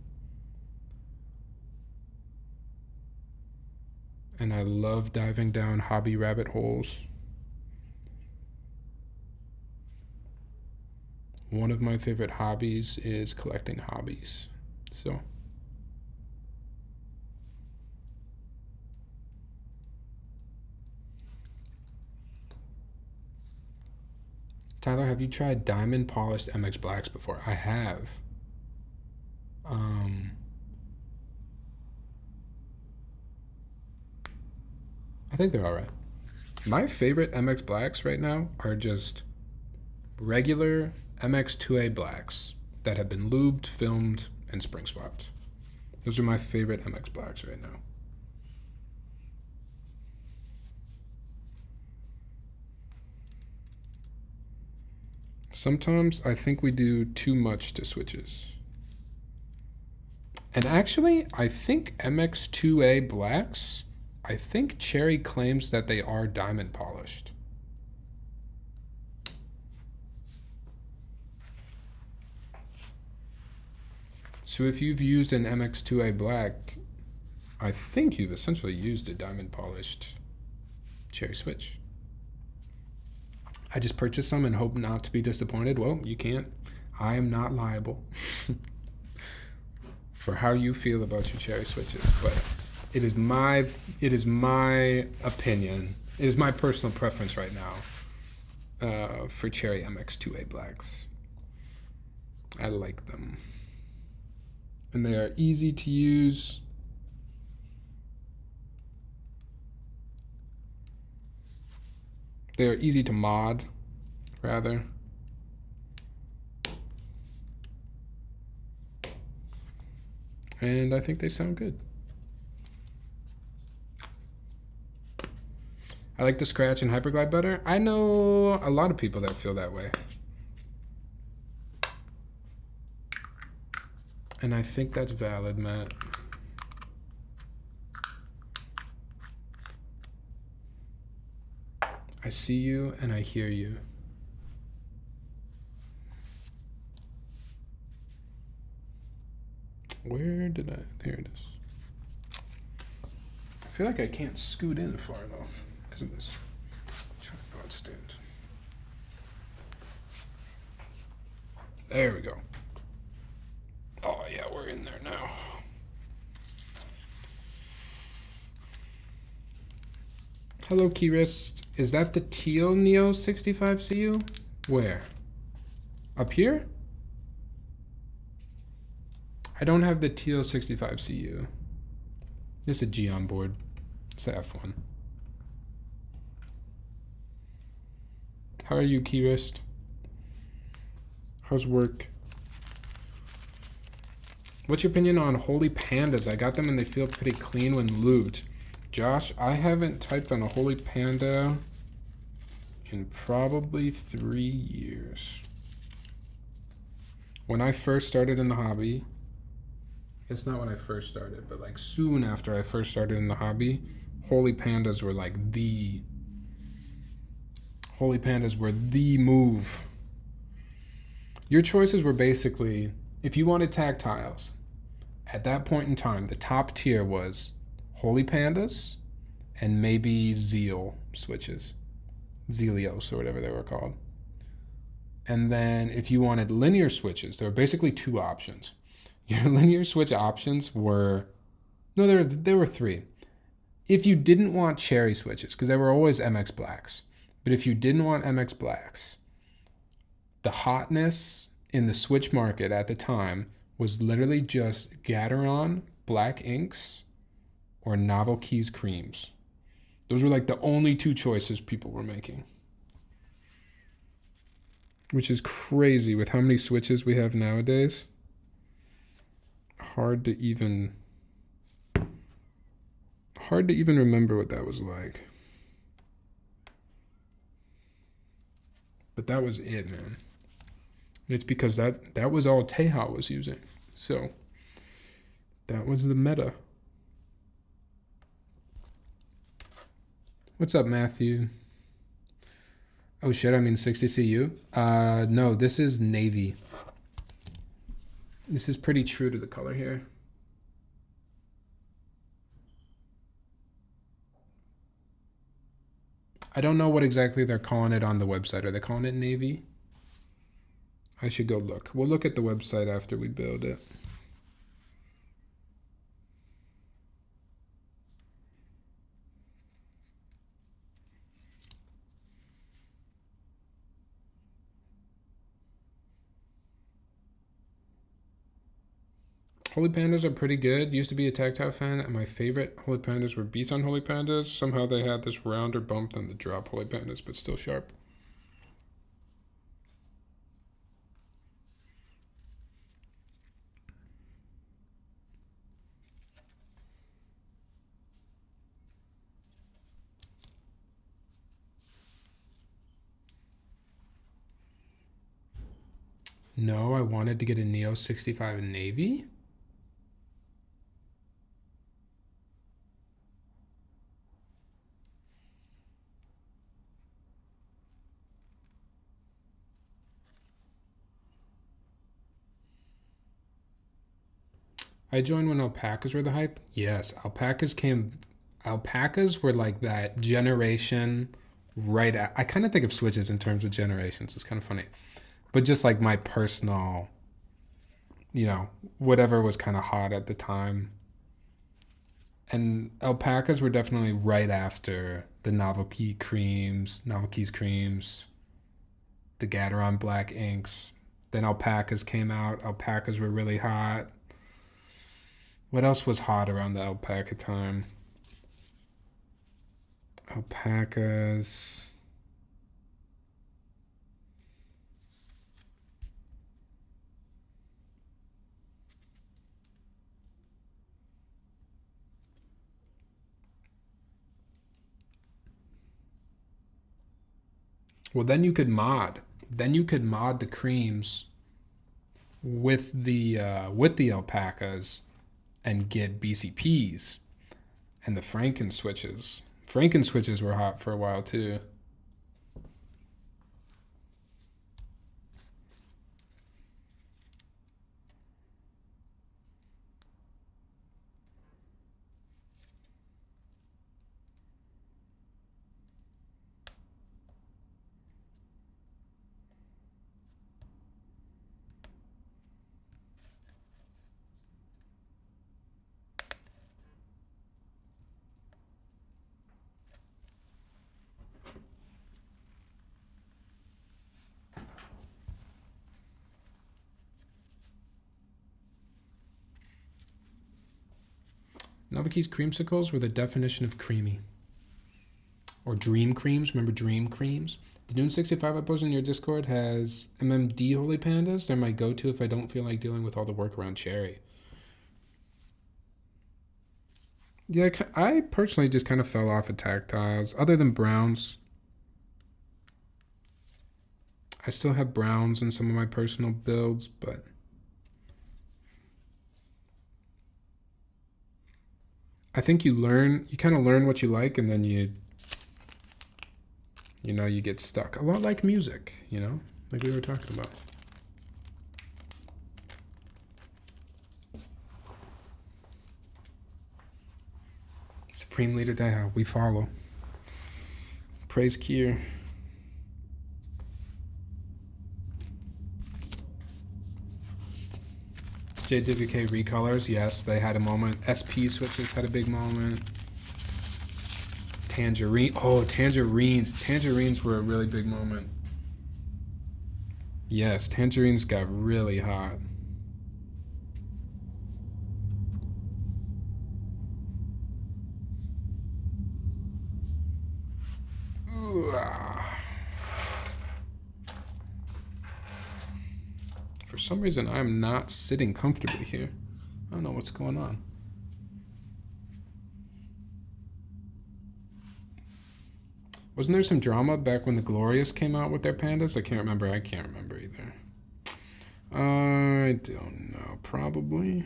Speaker 1: and I love diving down hobby rabbit holes. One of my favorite hobbies is collecting hobbies. So Tyler, have you tried diamond polished MX Blacks before? I have. I think they're all right. My favorite MX Blacks right now are just regular MX2A Blacks that have been lubed, filmed, and spring swapped. Those are my favorite MX Blacks right now. Sometimes I think we do too much to switches. And actually, I think MX2A Blacks, I think Cherry claims that they are diamond polished. So if you've used an MX2A Black, I think you've essentially used a diamond polished Cherry switch. I just purchased some and hope not to be disappointed. Well, you can't. I am not liable for how you feel about your Cherry switches, but It is my opinion. It is my personal preference right now for Cherry MX2A blacks. I like them. And they are easy to use. They are easy to mod, rather. And I think they sound good. I like the scratch and hyperglide better. I know a lot of people that feel that way. And I think that's valid, Matt. I see you and I hear you. Where did I? There it is. I feel like I can't scoot in far enough because of this tripod stand. There we go. Oh yeah, we're in there now. Hello, Keyrist. Is that the teal Neo60 Cu? Where? Up here? I don't have the teal 65 Cu. It's a G on board. It's the F1. How are you, Keyrist? How's work? What's your opinion on Holy Pandas? I got them and they feel pretty clean when lubed. Josh, I haven't typed on a Holy Panda in probably 3 years. When I first started in the hobby, it's not when I first started, but like soon after I first started in the hobby, Holy Pandas were like Holy Pandas were the move. Your choices were basically, if you wanted tactiles, at that point in time, the top tier was Holy Pandas and maybe Zeal switches. Zelios or whatever they were called. And then if you wanted linear switches, there were basically 2 options. Your linear switch options were, no, there were 3. If you didn't want cherry switches, because they were always MX blacks, but if you didn't want MX blacks, the hotness in the switch market at the time was literally just Gateron black inks or Novel Keys creams. Those were like the only 2 choices people were making. Which is crazy with how many switches we have nowadays. Hard to even remember what that was like. But that was it, man. And it's because that was all Teja was using. So that was the meta. What's up, Matthew? Oh shit, I mean 60 CU? No, this is navy. This is pretty true to the color here. I don't know what exactly they're calling it on the website. Are they calling it navy? I should go look. We'll look at the website after we build it. Holy Pandas are pretty good. Used to be a tactile fan, and my favorite Holy Pandas were Bison Holy Pandas. Somehow they had this rounder bump than the drop Holy Pandas, but still sharp. No, I wanted to get a Neo65 in navy. I joined when alpacas were the hype. Yes, alpacas were like that generation right at, I kind of think of switches in terms of generations. It's kind of funny. But just like my personal, you know, whatever was kind of hot at the time. And alpacas were definitely right after the Novelty's creams, the Gateron black inks. Then alpacas came out. Alpacas were really hot. What else was hot around the alpaca time? Alpacas. Well, then you could mod. Then you could mod the creams with the alpacas and get BCPs and the Franken switches. Franken switches were hot for a while too. Novelty's creamsicles were the definition of creamy. Or dream creams. Remember dream creams? The Dune 65 I posted in your Discord has MMD Holy Pandas. They're my go-to if I don't feel like dealing with all the work around cherry. Yeah, I personally just kind of fell off of tactiles. Other than browns. I still have browns in some of my personal builds, but I think you kind of learn what you like, and then you get stuck. A lot like music, like we were talking about. Supreme Leader Daiha, we follow. Praise Kier. JWK recolors, yes, they had a moment. SP switches had a big moment. Tangerine, tangerines. Tangerines were a really big moment. Yes, tangerines got really hot. Ooh, For some reason, I'm not sitting comfortably here. I don't know what's going on. Wasn't there some drama back when the Glorious came out with their pandas? I can't remember. I can't remember either. I don't know. Probably.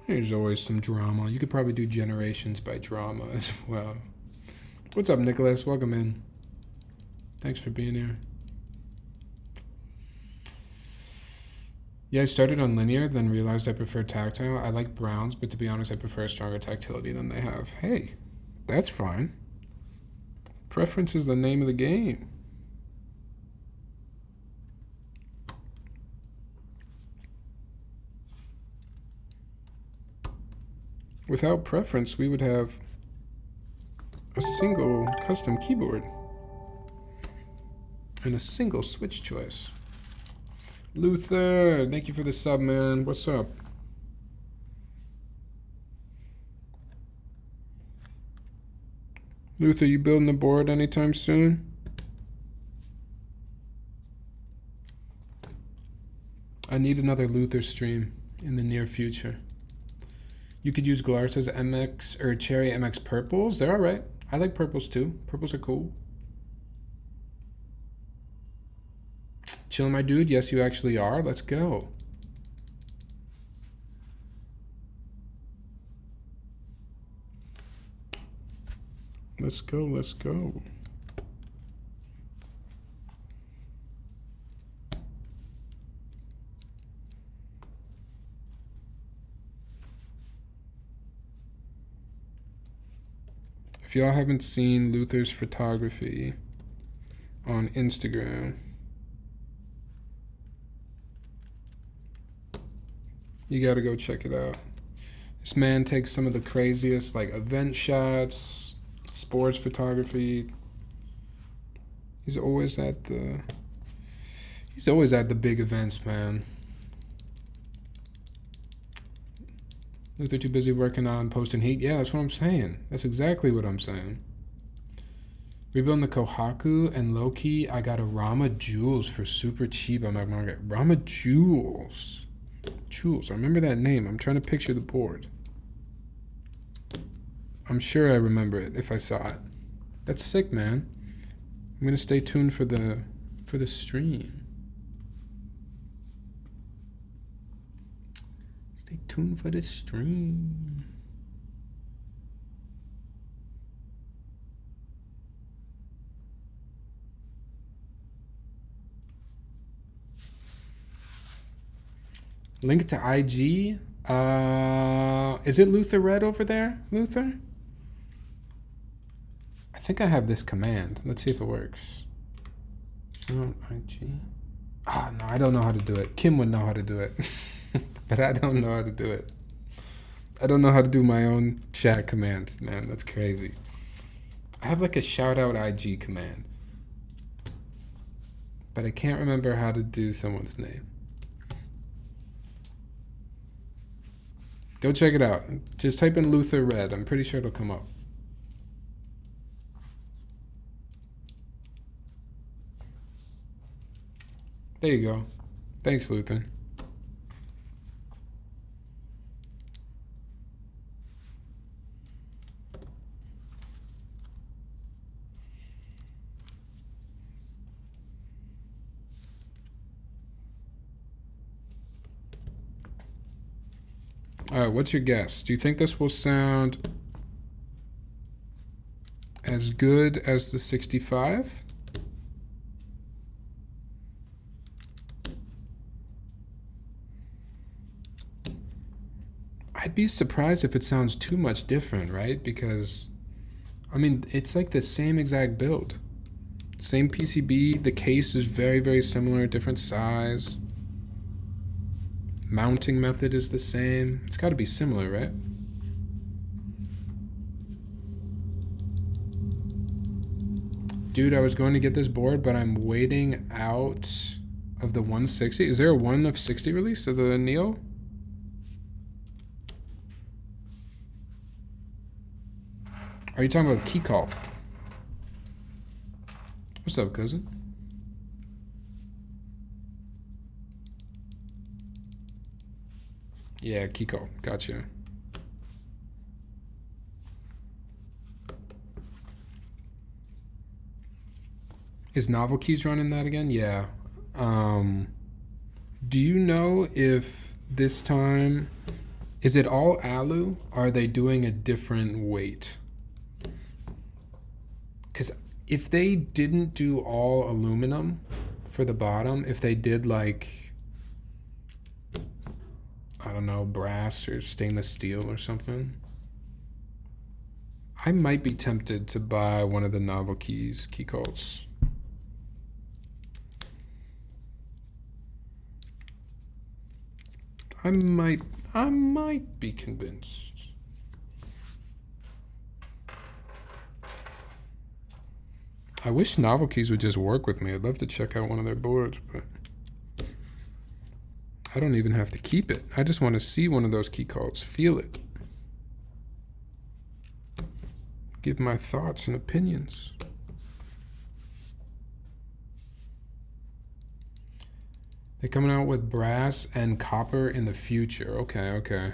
Speaker 1: There's always some drama. You could probably do generations by drama as well. What's up, Nicholas? Welcome in. Thanks for being here. Yeah, I started on linear, then realized I prefer tactile. I like browns, but to be honest, I prefer stronger tactility than they have. Hey, that's fine. Preference is the name of the game. Without preference, we would have a single custom keyboard and a single switch choice. Luther, thank you for the sub, man. What's up? Luther, you building a board anytime soon? I need another Luther stream in the near future. You could use Glarsa's MX or Cherry MX purples. They're all right. I like purples too. Purples are cool. Chill, my dude. Yes, you actually are. Let's go. Let's go. Let's go. If y'all haven't seen Luther's photography on Instagram, you gotta go check it out. This man takes some of the craziest like event shots, sports photography. He's always at the big events, man. Luther too busy working on posting heat. Yeah, that's what I'm saying. That's exactly what I'm saying. Rebuilding the Kohaku and low-key, I got a Rama Jewels for super cheap on my market. Rama Jewels. Jewels, I remember that name. I'm trying to picture the board. I'm sure I remember it if I saw it. That's sick, man. I'm gonna stay tuned for the stream. Stay tuned for the stream. Link to IG. Is it Luther Red over there, Luther? I think I have this command. Let's see if it works. IG. Ah, no, I don't know how to do it. Kim would know how to do it, but I don't know how to do it. I don't know how to do my own chat commands, man. That's crazy. I have like a shout out IG command, but I can't remember how to do someone's name. Go check it out. Just type in Luther Red. I'm pretty sure it'll come up. There you go. Thanks, Luther. All right, what's your guess? Do you think this will sound as good as the 65? I'd be surprised if it sounds too much different, right? Because, I mean, it's like the same exact build. Same PCB, the case is very, very similar, different size. Mounting method is the same. It's got to be similar, right? Dude, I was going to get this board, but I'm waiting out of the 160. Is there a 1 of 60 release of the Neo? Are you talking about Keycap? What's up, cousin? Yeah, Keycap. Gotcha. Is Novel Keys running that again? Yeah. Do you know if this time, is it all alu? Or are they doing a different weight? Because if they didn't do all aluminum for the bottom, if they did like, I don't know, brass or stainless steel or something, I might be tempted to buy one of the Novel Keys Keycaps. I might be convinced. I wish Novel Keys would just work with me. I'd love to check out one of their boards, but I don't even have to keep it. I just want to see one of those Keycaps, feel it. Give my thoughts and opinions. They're coming out with brass and copper in the future. Okay, okay.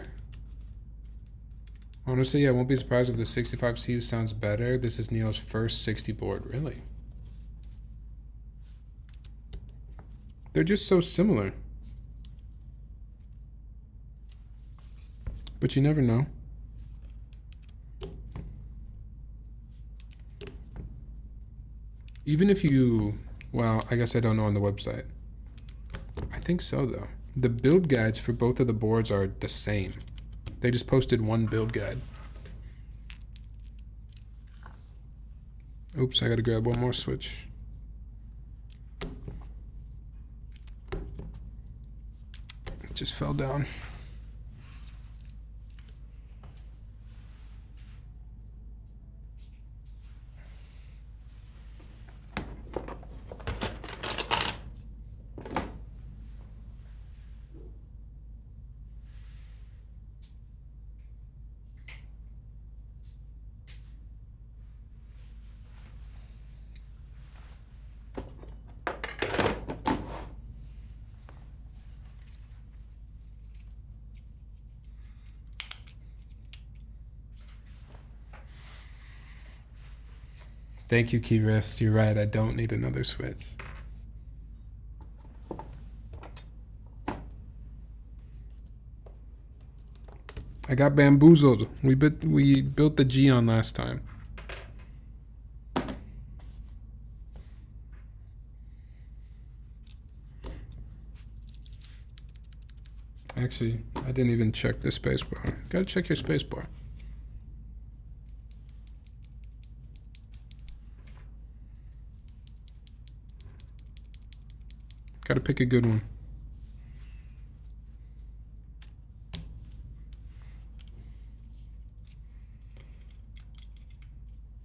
Speaker 1: Honestly, I won't be surprised if the 65 Cu sounds better. This is Neo's first 60 board. Really? They're just so similar. But you never know. Even if you, well, I guess I don't know on the website. I think so, though. The build guides for both of the boards are the same. They just posted one build guide. Oops, I gotta grab one more switch. It just fell down. Thank you, Keyrest. You're right. I don't need another switch. I got bamboozled. We built the G on last time. Actually, I didn't even check the spacebar. Gotta check your spacebar. Gotta pick a good one.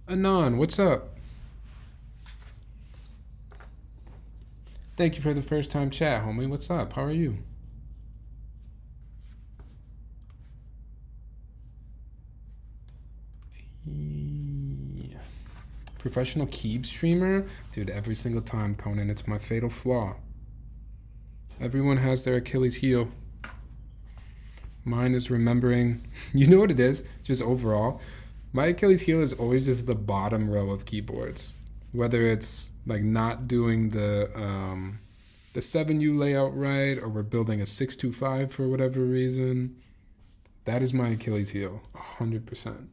Speaker 1: Anon, what's up? Thank you for the first time chat, homie. What's up? How are you? Professional Keep streamer? Dude, every single time, Conan, it's my fatal flaw. Everyone has their Achilles heel. Mine is remembering, you know what it is? Just overall, my Achilles heel is always just the bottom row of keyboards. Whether it's like not doing the 7U layout right, or we're building a 625 for whatever reason. That is my Achilles heel, 100%.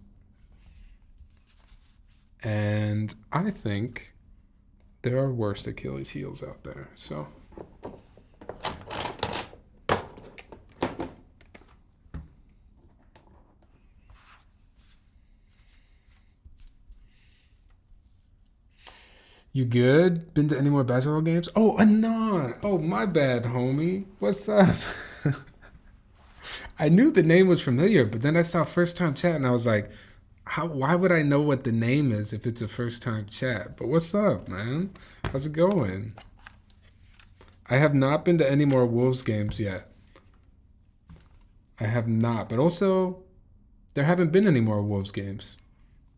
Speaker 1: And I think there are worse Achilles heels out there, so. You good? Been to any more basketball games? Oh, Anon! Oh, my bad, homie. What's up? I knew the name was familiar, but then I saw first time chat and I was like, why would I know what the name is if it's a first time chat? But what's up, man? How's it going? I have not been to any more Wolves games yet. I have not, but also there haven't been any more Wolves games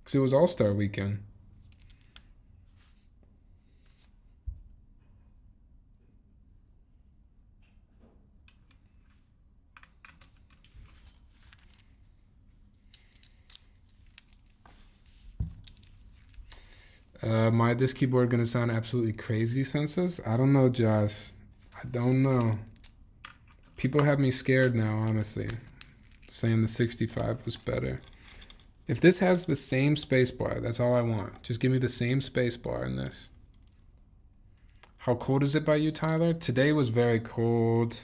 Speaker 1: because it was All-Star weekend. This keyboard gonna sound absolutely crazy, Census? I don't know, Josh. I don't know. People have me scared now, honestly, saying the 65 was better. If this has the same spacebar, that's all I want. Just give me the same spacebar in this. How cold is it by you, Tyler? Today was very cold.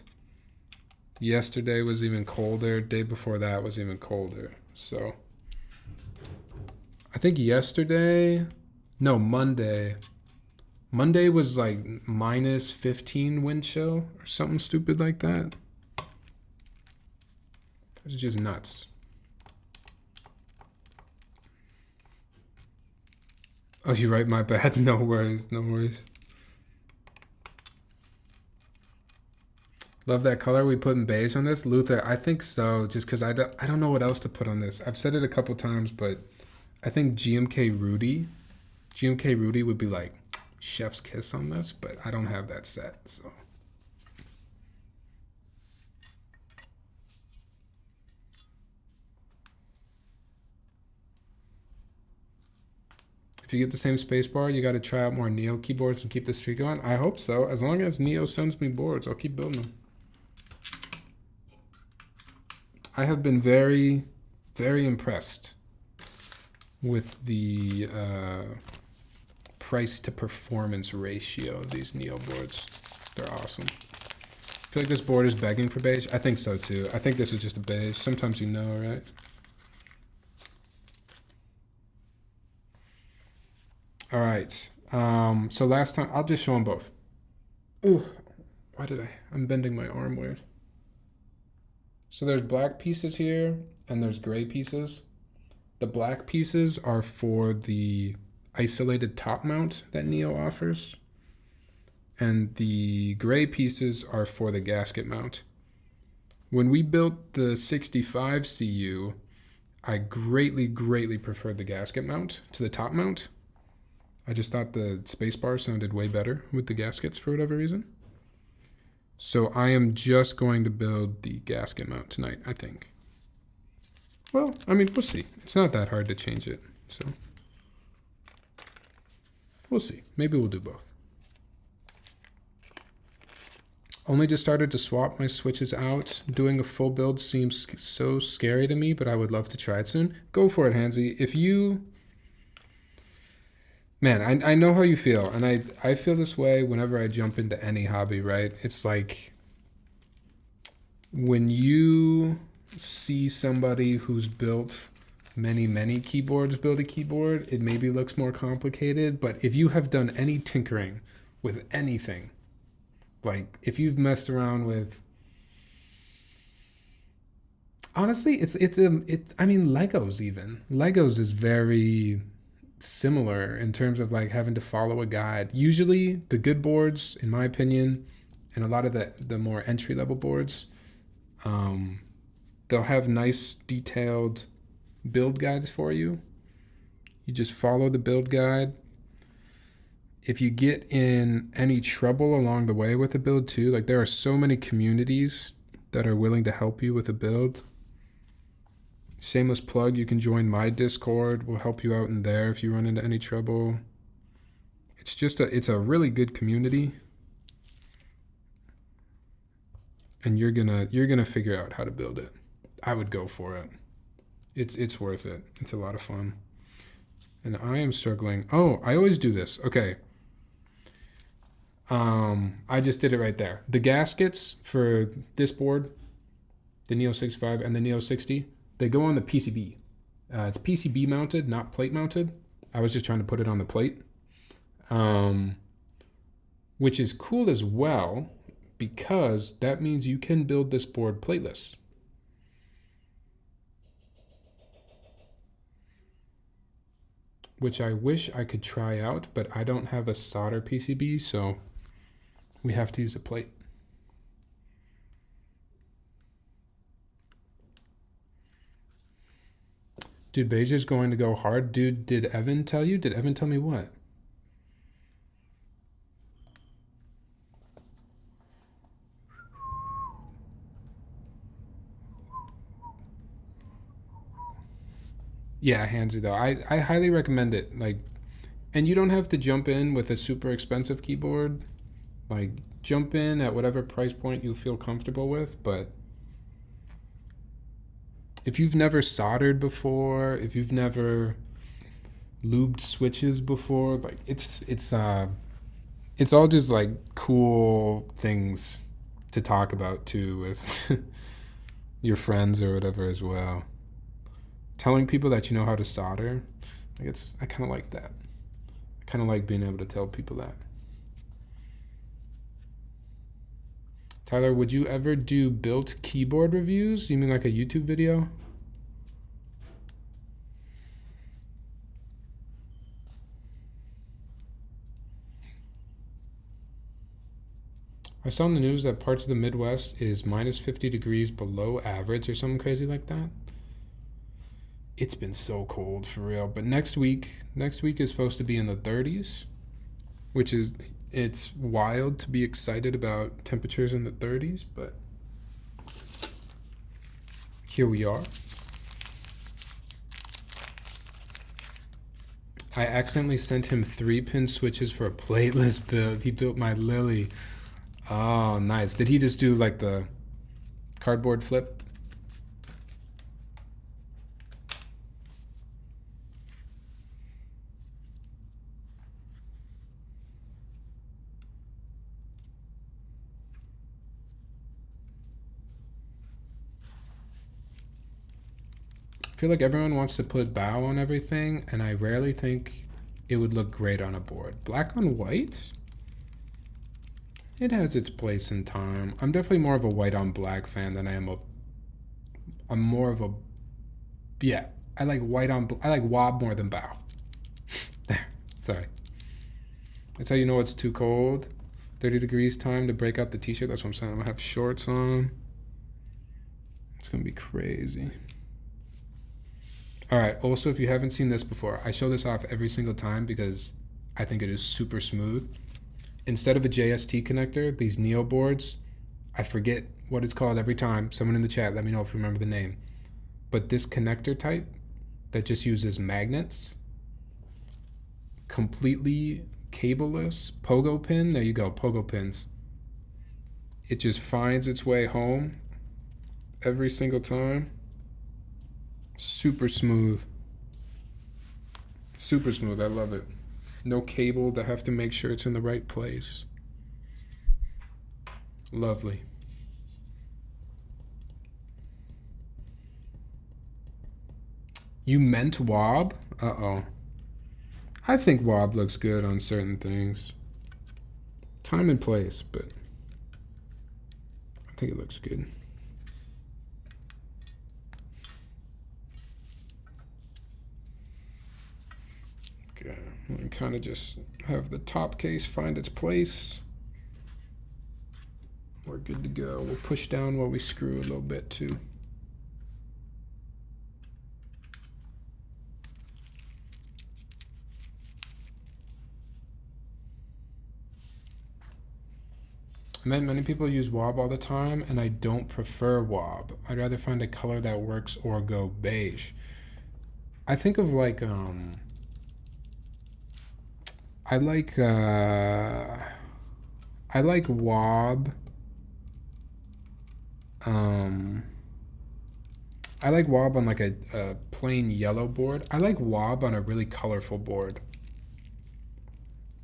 Speaker 1: Yesterday was even colder. Day before that was even colder. So I think yesterday, no, Monday. Monday was like minus 15 wind chill or something stupid like that. It's just nuts. Oh, you're right, my bad. No worries, no worries. Love that color. We putting beige on this? Luther, I think so, just because I don't know what else to put on this. I've said it a couple times, but I think GMK Rudy would be like chef's kiss on this, but I don't have that set, so. If you get the same spacebar, you got to try out more Neo keyboards and keep the streak going. I hope so. As long as Neo sends me boards, I'll keep building them. I have been very, very impressed with the price to performance ratio of these Neo boards. They're awesome. I feel like this board is begging for beige. I think so too. I think this is just a beige. Sometimes you know, right? All right. So last time, I'll just show them both. Ooh, why did I'm bending my arm weird. So there's black pieces here and there's gray pieces. The black pieces are for the isolated top mount that Neo offers. And the gray pieces are for the gasket mount. When we built the 65 CU, I greatly preferred the gasket mount to the top mount. I just thought the spacebar sounded way better with the gaskets for whatever reason. So I am just going to build the gasket mount tonight, I think. Well, I mean, we'll see. It's not that hard to change it, so we'll see. Maybe we'll do both. Only just started to swap my switches out. Doing a full build seems so scary to me, but I would love to try it soon. Go for it, Hansy. If you... Man, I know how you feel, and I feel this way whenever I jump into any hobby, right? It's like when you see somebody who's built many keyboards build a keyboard, it maybe looks more complicated, but if you have done any tinkering with anything, like if you've messed around with, honestly, I mean, Legos even. Legos is very similar in terms of like having to follow a guide. Usually the good boards, in my opinion, and a lot of the more entry-level boards, they'll have nice detailed build guides for you. You just follow the build guide. If you get in any trouble along the way with a build too, like there are so many communities that are willing to help you with a build. Shameless plug, you can join my Discord. We'll help you out in there if you run into any trouble. It's a really good community. And you're gonna figure out how to build it. I would go for it. It's worth it. It's a lot of fun. And I am struggling. Oh, I always do this. Okay. I just did it right there. The gaskets for this board, the Neo65 and the Neo60, they go on the PCB. It's PCB mounted, not plate mounted. I was just trying to put it on the plate, which is cool as well, because that means you can build this board plateless. Which I wish I could try out, but I don't have a solder PCB, so we have to use a plate. Dude, Beijer's going to go hard. Dude, did Evan tell you? Did Evan tell me what? Yeah, handsy though. I highly recommend it. Like, and you don't have to jump in with a super expensive keyboard. Like, jump in at whatever price point you feel comfortable with, but if you've never soldered before, if you've never lubed switches before, like it's all just like cool things to talk about too with your friends or whatever as well. Telling people that you know how to solder, like I kind of like that. I kind of like being able to tell people that. Tyler, would you ever do built keyboard reviews? You mean like a YouTube video? I saw in the news that parts of the Midwest is minus 50 degrees below average or something crazy like that. It's been so cold for real. But next week is supposed to be in the 30s, which is, it's wild to be excited about temperatures in the 30s, but here we are. I accidentally sent him 3-pin switches for a plateless build. He built my Lily. Oh, nice. Did he just do like the cardboard flip? I feel like everyone wants to put bow on everything, and I rarely think it would look great on a board. Black on white? It has its place in time. I'm definitely more of a white on black fan than I am I'm more of a, yeah, I like white on, I like wob more than bow. There, sorry. That's how you know it's too cold. 30 degrees time to break out the t-shirt. That's what I'm saying. I'm gonna have shorts on. It's gonna be crazy. All right, also, if you haven't seen this before, I show this off every single time because I think it is super smooth. Instead of a JST connector, these Neo boards, I forget what it's called every time. Someone in the chat, let me know if you remember the name. But this connector type that just uses magnets, completely cableless, pogo pin, there you go, pogo pins. It just finds its way home every single time. Super smooth. Super smooth, I love it. No cable to have to make sure it's in the right place. Lovely. You meant wob? Uh-oh. I think wob looks good on certain things. Time and place, but I think it looks good. Okay, and kind of just have the top case find its place. We're good to go. We'll push down while we screw a little bit too. Many people use wob all the time, and I don't prefer wob. I'd rather find a color that works or go beige. I think of like I like wob. I like wob on like a plain yellow board. I like wob on a really colorful board.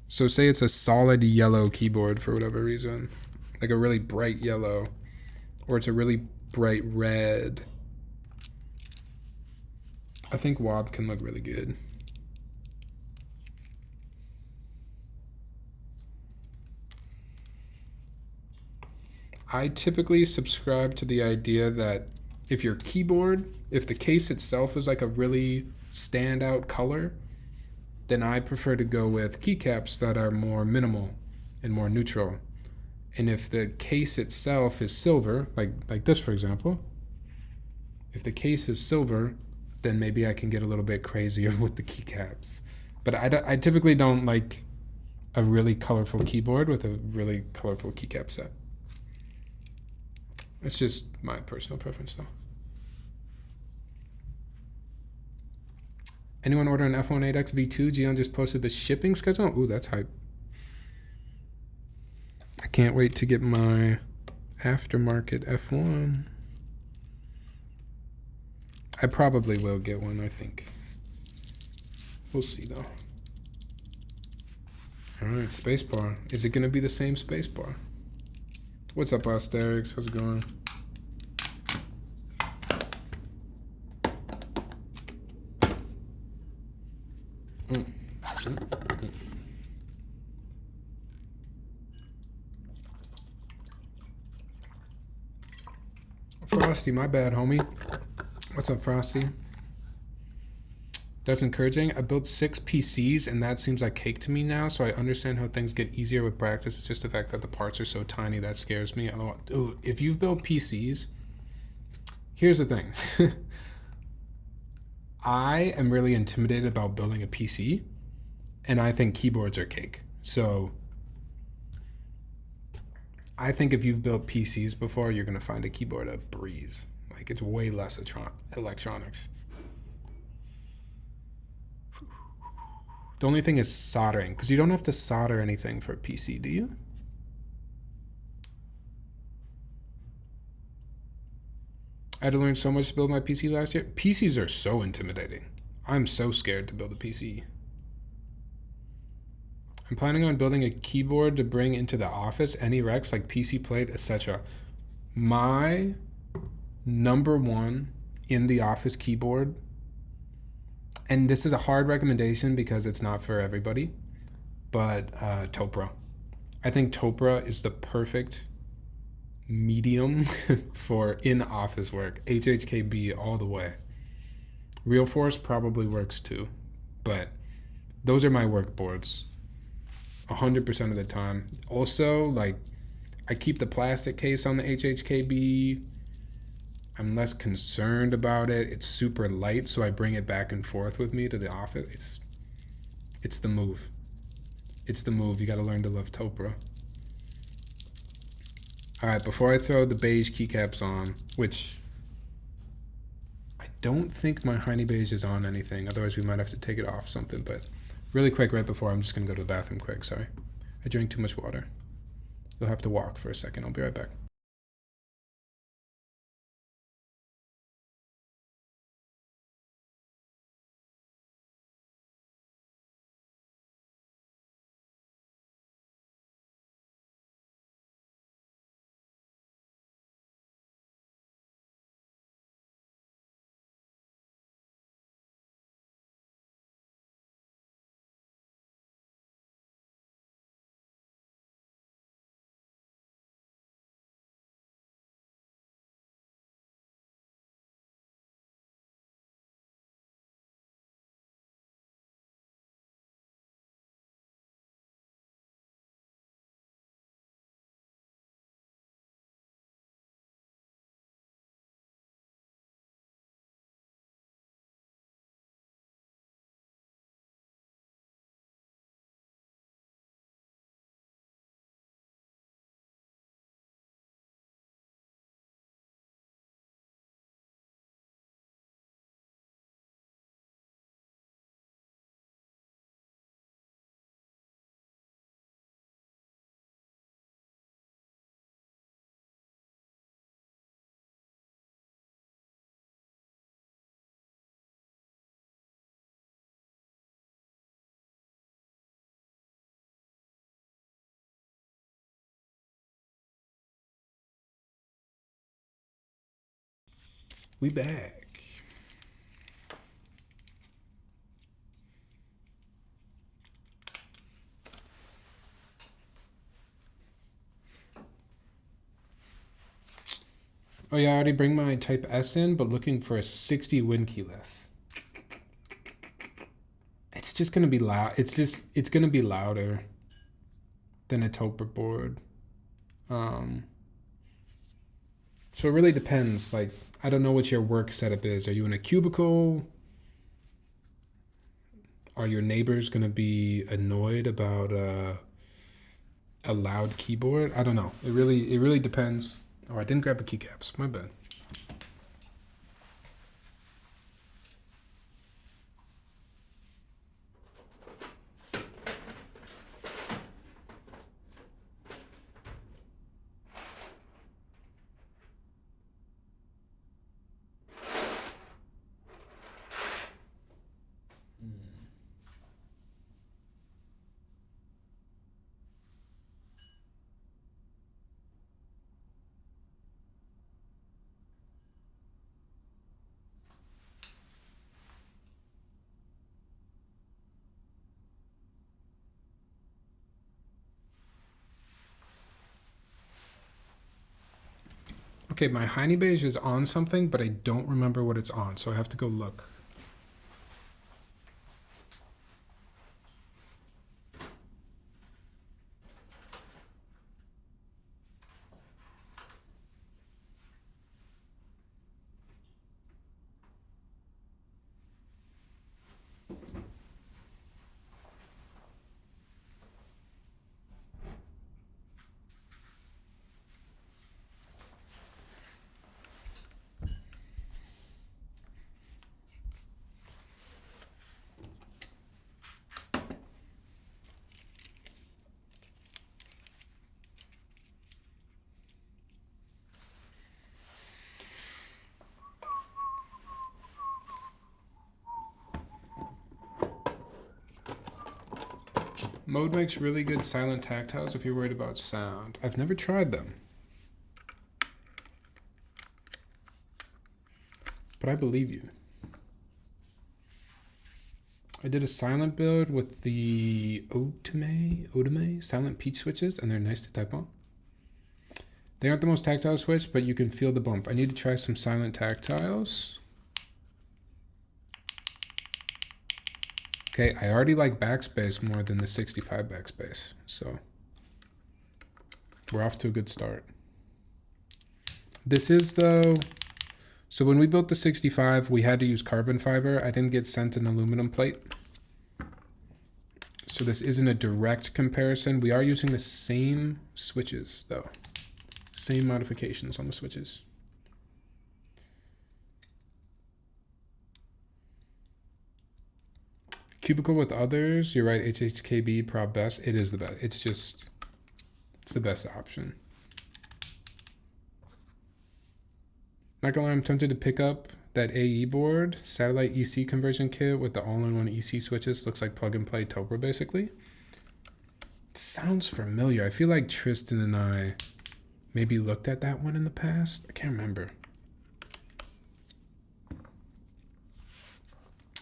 Speaker 1: So say it's a solid yellow keyboard for whatever reason, like a really bright yellow, or it's a really bright red. I think wob can look really good. I typically subscribe to the idea that if your keyboard, if the case itself is like a really standout color, then I prefer to go with keycaps that are more minimal and more neutral. And if the case itself is silver, like this for example, if the case is silver, then maybe I can get a little bit crazier with the keycaps. But I typically don't like a really colorful keyboard with a really colorful keycap set. It's just my personal preference though. Anyone order an F18X V2? Gian just posted the shipping schedule. Ooh, that's hype. I can't wait to get my aftermarket F1. I probably will get one, I think. We'll see though. All right, spacebar. Is it gonna be the same spacebar? What's up, Asterix? How's it going? Frosty, my bad, homie. What's up, Frosty? That's encouraging. I built 6 PCs, and that seems like cake to me now, so I understand how things get easier with practice. It's just the fact that the parts are so tiny that scares me. Ooh, if you've built PCs, here's the thing. I am really intimidated about building a PC, and I think keyboards are cake. So I think if you've built PCs before, you're going to find a keyboard a breeze. Like, it's way less electronics. The only thing is soldering, because you don't have to solder anything for a PC, do you? I had to learn so much to build my PC last year. PCs are so intimidating. I'm so scared to build a PC. I'm planning on building a keyboard to bring into the office, any Rex, like PC plate, etc. My #1 in the office keyboard And this is a hard recommendation because it's not for everybody, but Topra. I think Topra is the perfect medium for in-office work. HHKB all the way. Real Force probably works too, but those are my work boards 100% of the time. Also, like, I keep the plastic case on the HHKB. I'm less concerned about it. It's super light, so I bring it back and forth with me to the office. It's the move. It's the move. You got to learn to love Topra. All right, before I throw the beige keycaps on, which I don't think my Heine beige is on anything. Otherwise, we might have to take it off something. But really quick, right before, I'm just going to go to the bathroom quick. Sorry. I drank too much water. You'll have to walk for a second. I'll be right back. We back. Oh yeah, I already bring my Type S in, but looking for a 60 win keyless. It's just gonna be loud. It's gonna be louder than a Topper board. So it really depends. Like, I don't know what your work setup is. Are you in a cubicle? Are your neighbors gonna be annoyed about a loud keyboard? I don't know. It really depends. Oh, I didn't grab the keycaps. My bad. Okay, my Heine beige is on something, but I don't remember what it's on, so I have to go look. Mode makes really good silent tactiles if you're worried about sound. I've never tried them, but I believe you. I did a silent build with the Otome silent peach switches, and they're nice to type on. They aren't the most tactile switch, but you can feel the bump. I need to try some silent tactiles. Okay, I already like backspace more than the 65 backspace, so we're off to a good start. This is though, so when we built the 65, we had to use carbon fiber. I didn't get sent an aluminum plate. So this isn't a direct comparison. We are using the same switches though. Same modifications on the switches. Cubicle with others, you're right, HHKB prob best. It is the best. It's the best option. Not gonna lie, I'm tempted to pick up that AE board, satellite EC conversion kit with the all-in-one EC switches. Looks like plug and play Topra basically. It sounds familiar. I feel like Tristan and I maybe looked at that one in the past. I can't remember.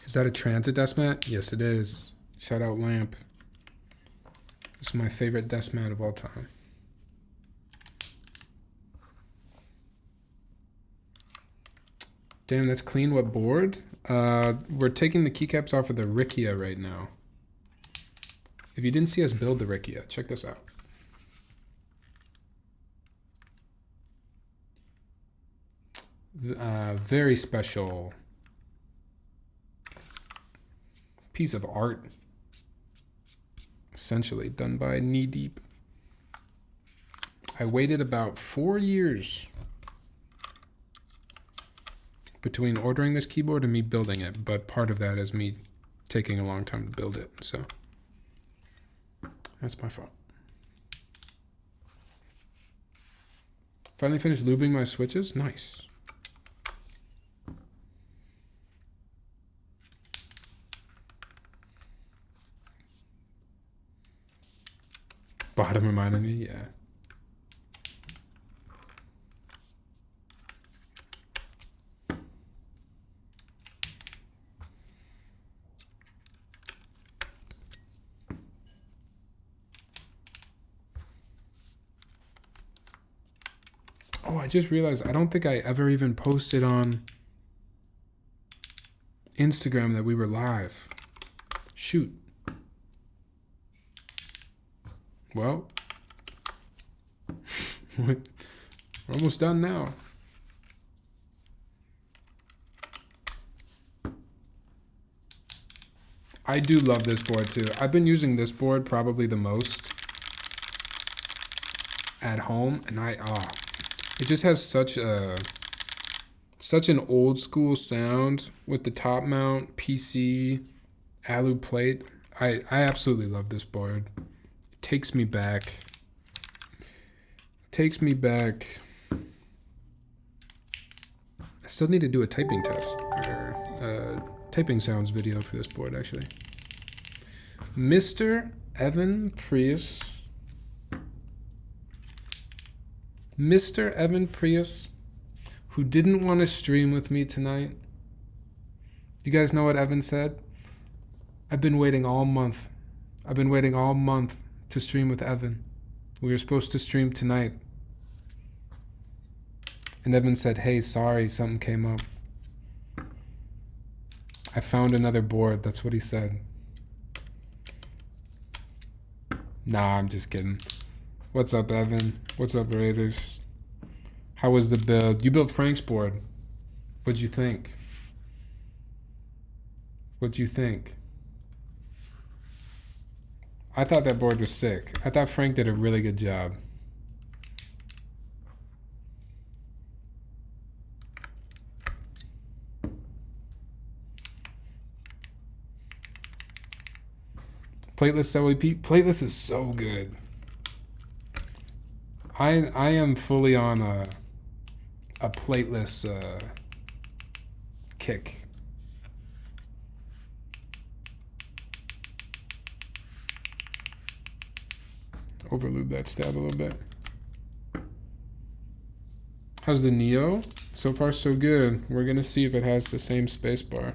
Speaker 1: Is that a transit desk mat? Yes, it is. Shout out Lamp. This is my favorite desk mat of all time. Damn, that's clean. What board? We're taking the keycaps off of the Rikia right now. If you didn't see us build the Rikia, check this out. Very special piece of art, essentially done by Knee Deep. I waited about 4 years between ordering this keyboard and me building it, but part of that is me taking a long time to build it, so that's my fault. Finally finished lubing my switches. Nice. Bottom reminded me, yeah. Oh, I just realized I don't think I ever even posted on Instagram that we were live. Shoot. Well, we're almost done now. I do love this board too. I've been using this board probably the most at home, and it just has such an old school sound with the top mount PC alu plate. I absolutely love this board. Takes me back. I still need to do a typing test, or typing sounds video for this board actually. Mr. Evan Prius. Mr. Evan Prius, who didn't want to stream with me tonight. You guys know what Evan said? I've been waiting all month. To stream with Evan. We were supposed to stream tonight. And Evan said, hey, sorry, something came up. I found another board. That's what he said. Nah, I'm just kidding. What's up, Evan? What's up, Raiders? How was the build? You built Frank's board. What'd you think? I thought that board was sick. I thought Frank did a really good job. Plateless OEP. Plateless is so good. I am fully on a plateless kick. Overlube that stab a little bit. How's the Neo? So far so good. We're gonna see if it has the same spacebar.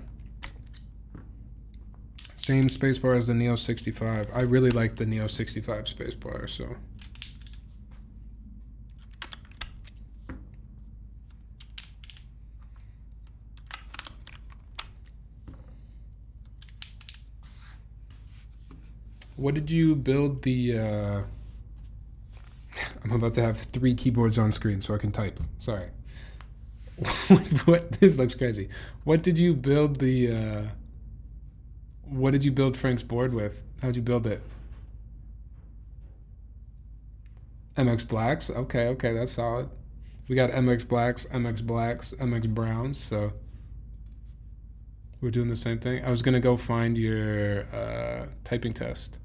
Speaker 1: Same spacebar as the Neo65. I really like the Neo65 spacebar, so. What did you build the, I'm about to have 3 keyboards on screen so I can type. Sorry. What? This looks crazy. What did you build the, what did you build Frank's board with? How'd you build it? MX Blacks? Okay, okay, that's solid. We got MX Blacks, MX Browns, so we're doing the same thing. I was gonna go find your typing test.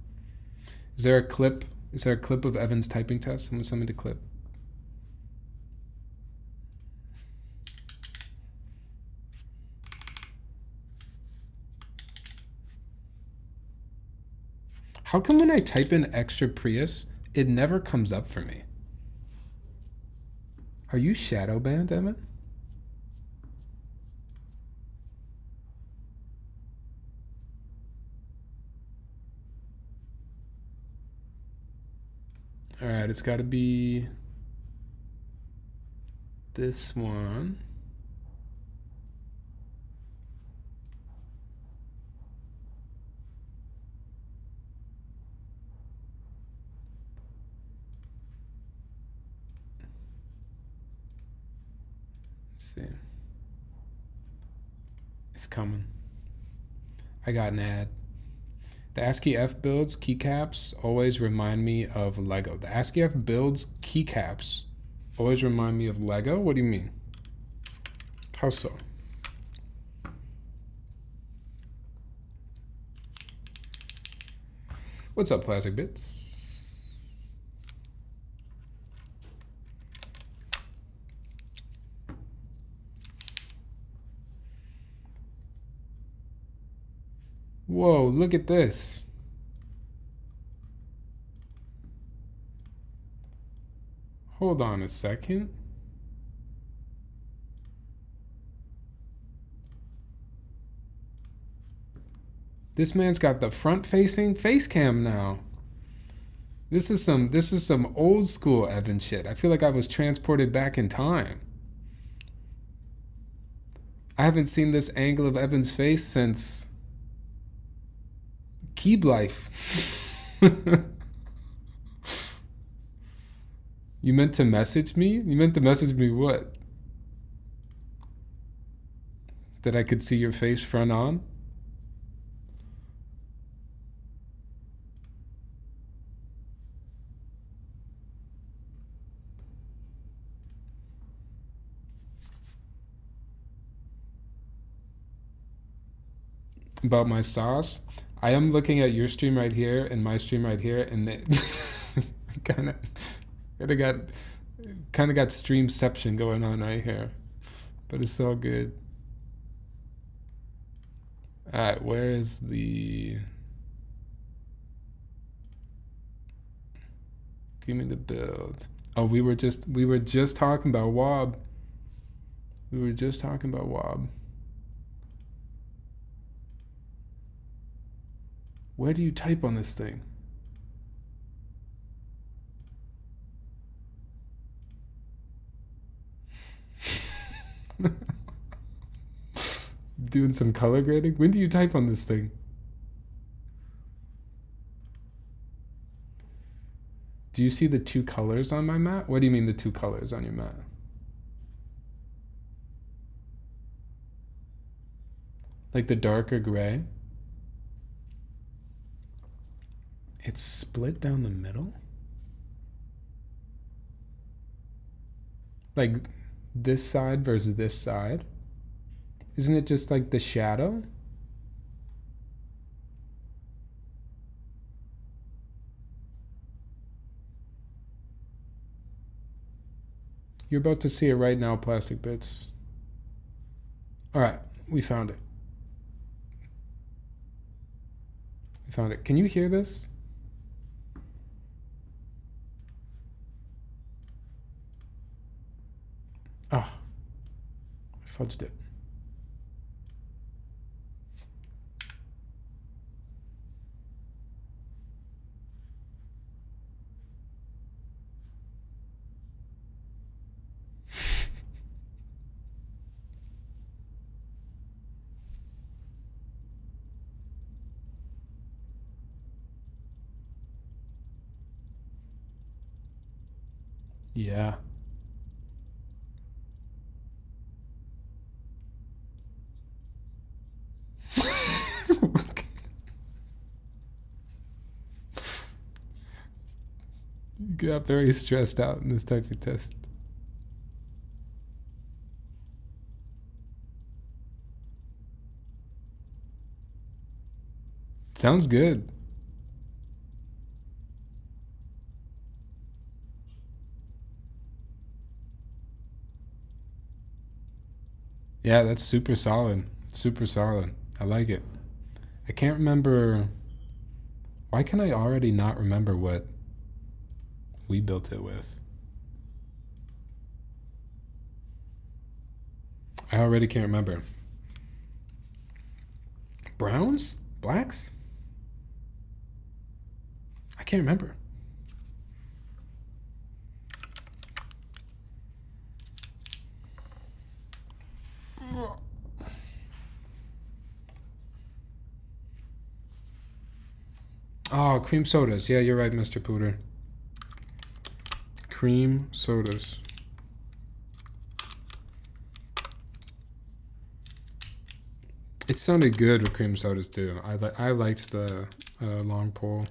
Speaker 1: Is there a clip? Is there a clip of Evan's typing test? Someone send me the clip. How come when I type in extra Prius, it never comes up for me? Are you shadow banned, Evan? All right, it's got to be this one. Let's see. It's coming. I got an ad. The ASCII F builds keycaps always remind me of Lego. The ASCII F builds keycaps always remind me of Lego? What do you mean? How so? What's up, Plastic Bits? Whoa, look at this. Hold on a second. This man's got the front-facing face cam now. This is some old school Evan shit. I feel like I was transported back in time. I haven't seen this angle of Evan's face since Keeb Life. You meant to message me? You meant to message me what? That I could see your face front on? About my sauce? I am looking at your stream right here and my stream right here, and it kind of got streamception going on right here, but it's all good. All right, where is the? Give me the build. Oh, we were just talking about Wob. We were just talking about Wob. Where do you type on this thing? Doing some color grading? When do you type on this thing? Do you see the 2 colors on my mat? What do you mean the 2 colors on your mat? Like the darker gray? It's split down the middle? Like this side versus this side? Isn't it just like the shadow? You're about to see it right now, Plastic Bits. All right, we found it. We found it. Can you hear this? Oh, I fudged it. Yeah. You got very stressed out in this type of test. Sounds good. Yeah, that's super solid. Super solid. I like it. I can't remember. Why can I already not remember what we built it with? I already can't remember. Browns? Blacks? I can't remember. Oh, cream sodas. Yeah, you're right, Mr. Pooter. Cream sodas. It sounded good with cream sodas too. I liked the long pole.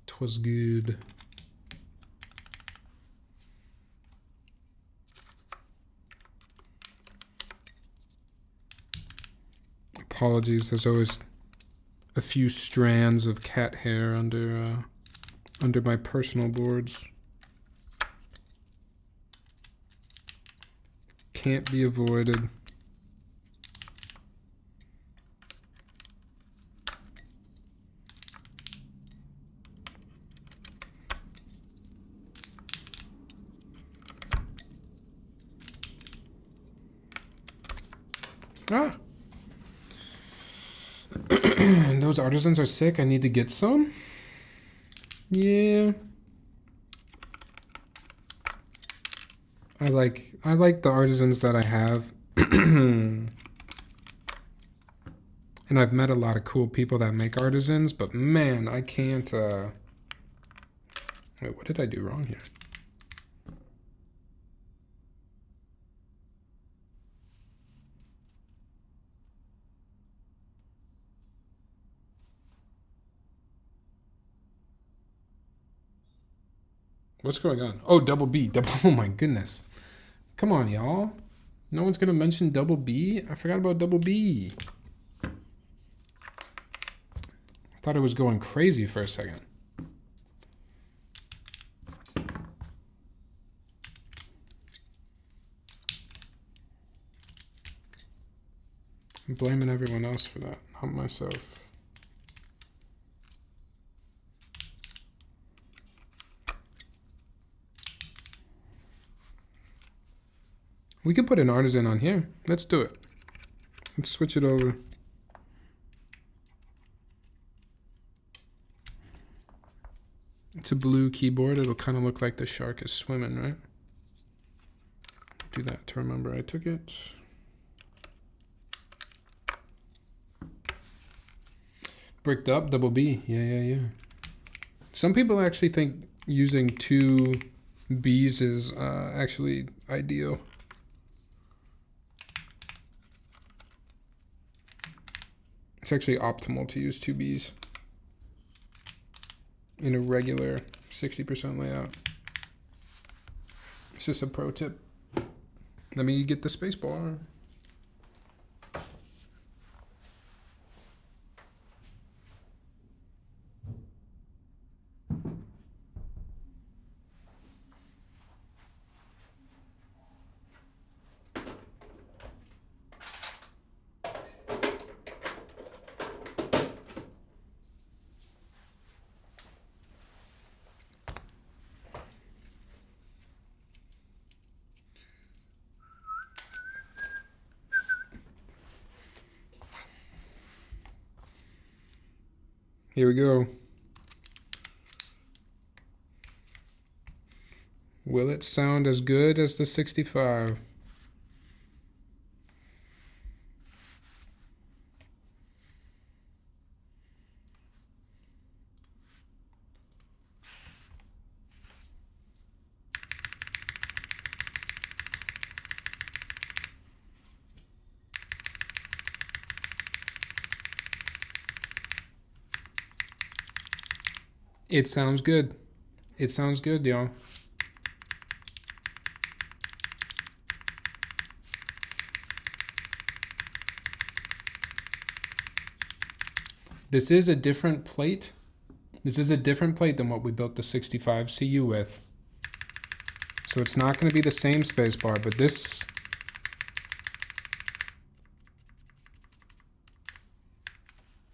Speaker 1: It was good. Apologies. There's always a few strands of cat hair under my personal boards. Can't be avoided. Ah. Those artisans are sick. I need to get some. Yeah. I like the artisans that I have. And I've met a lot of cool people that make artisans, but man, I can't wait, what did I do wrong here? What's going on? Oh, double B. Oh my goodness. Come on, y'all. No one's gonna mention double B? I forgot about double B. I thought it was going crazy for a second. I'm blaming everyone else for that, not myself. We could put an artisan on here. Let's do it. Let's switch it over. It's a blue keyboard. It'll kind of look like the shark is swimming, right? Do that to remember I took it. Bricked up, double B. Yeah. Some people actually think using two B's is actually ideal. It's actually optimal to use two B's in a regular 60% layout. It's just a pro tip. Let me get the space bar. Here we go. Will it sound as good as the 65? It sounds good. It sounds good, y'all. This is a different plate. This is a different plate than what we built the 65 CU with. So it's not going to be the same spacebar, but this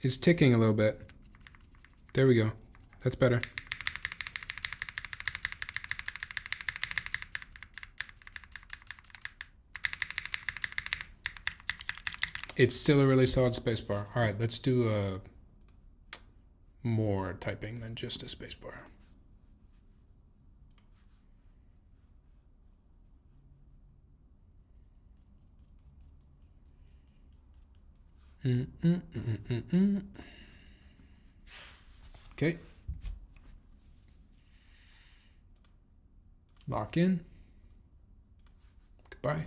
Speaker 1: is ticking a little bit. There we go. That's better. It's still a really solid spacebar. All right, let's do more typing than just a spacebar. Okay. Lock in. Goodbye.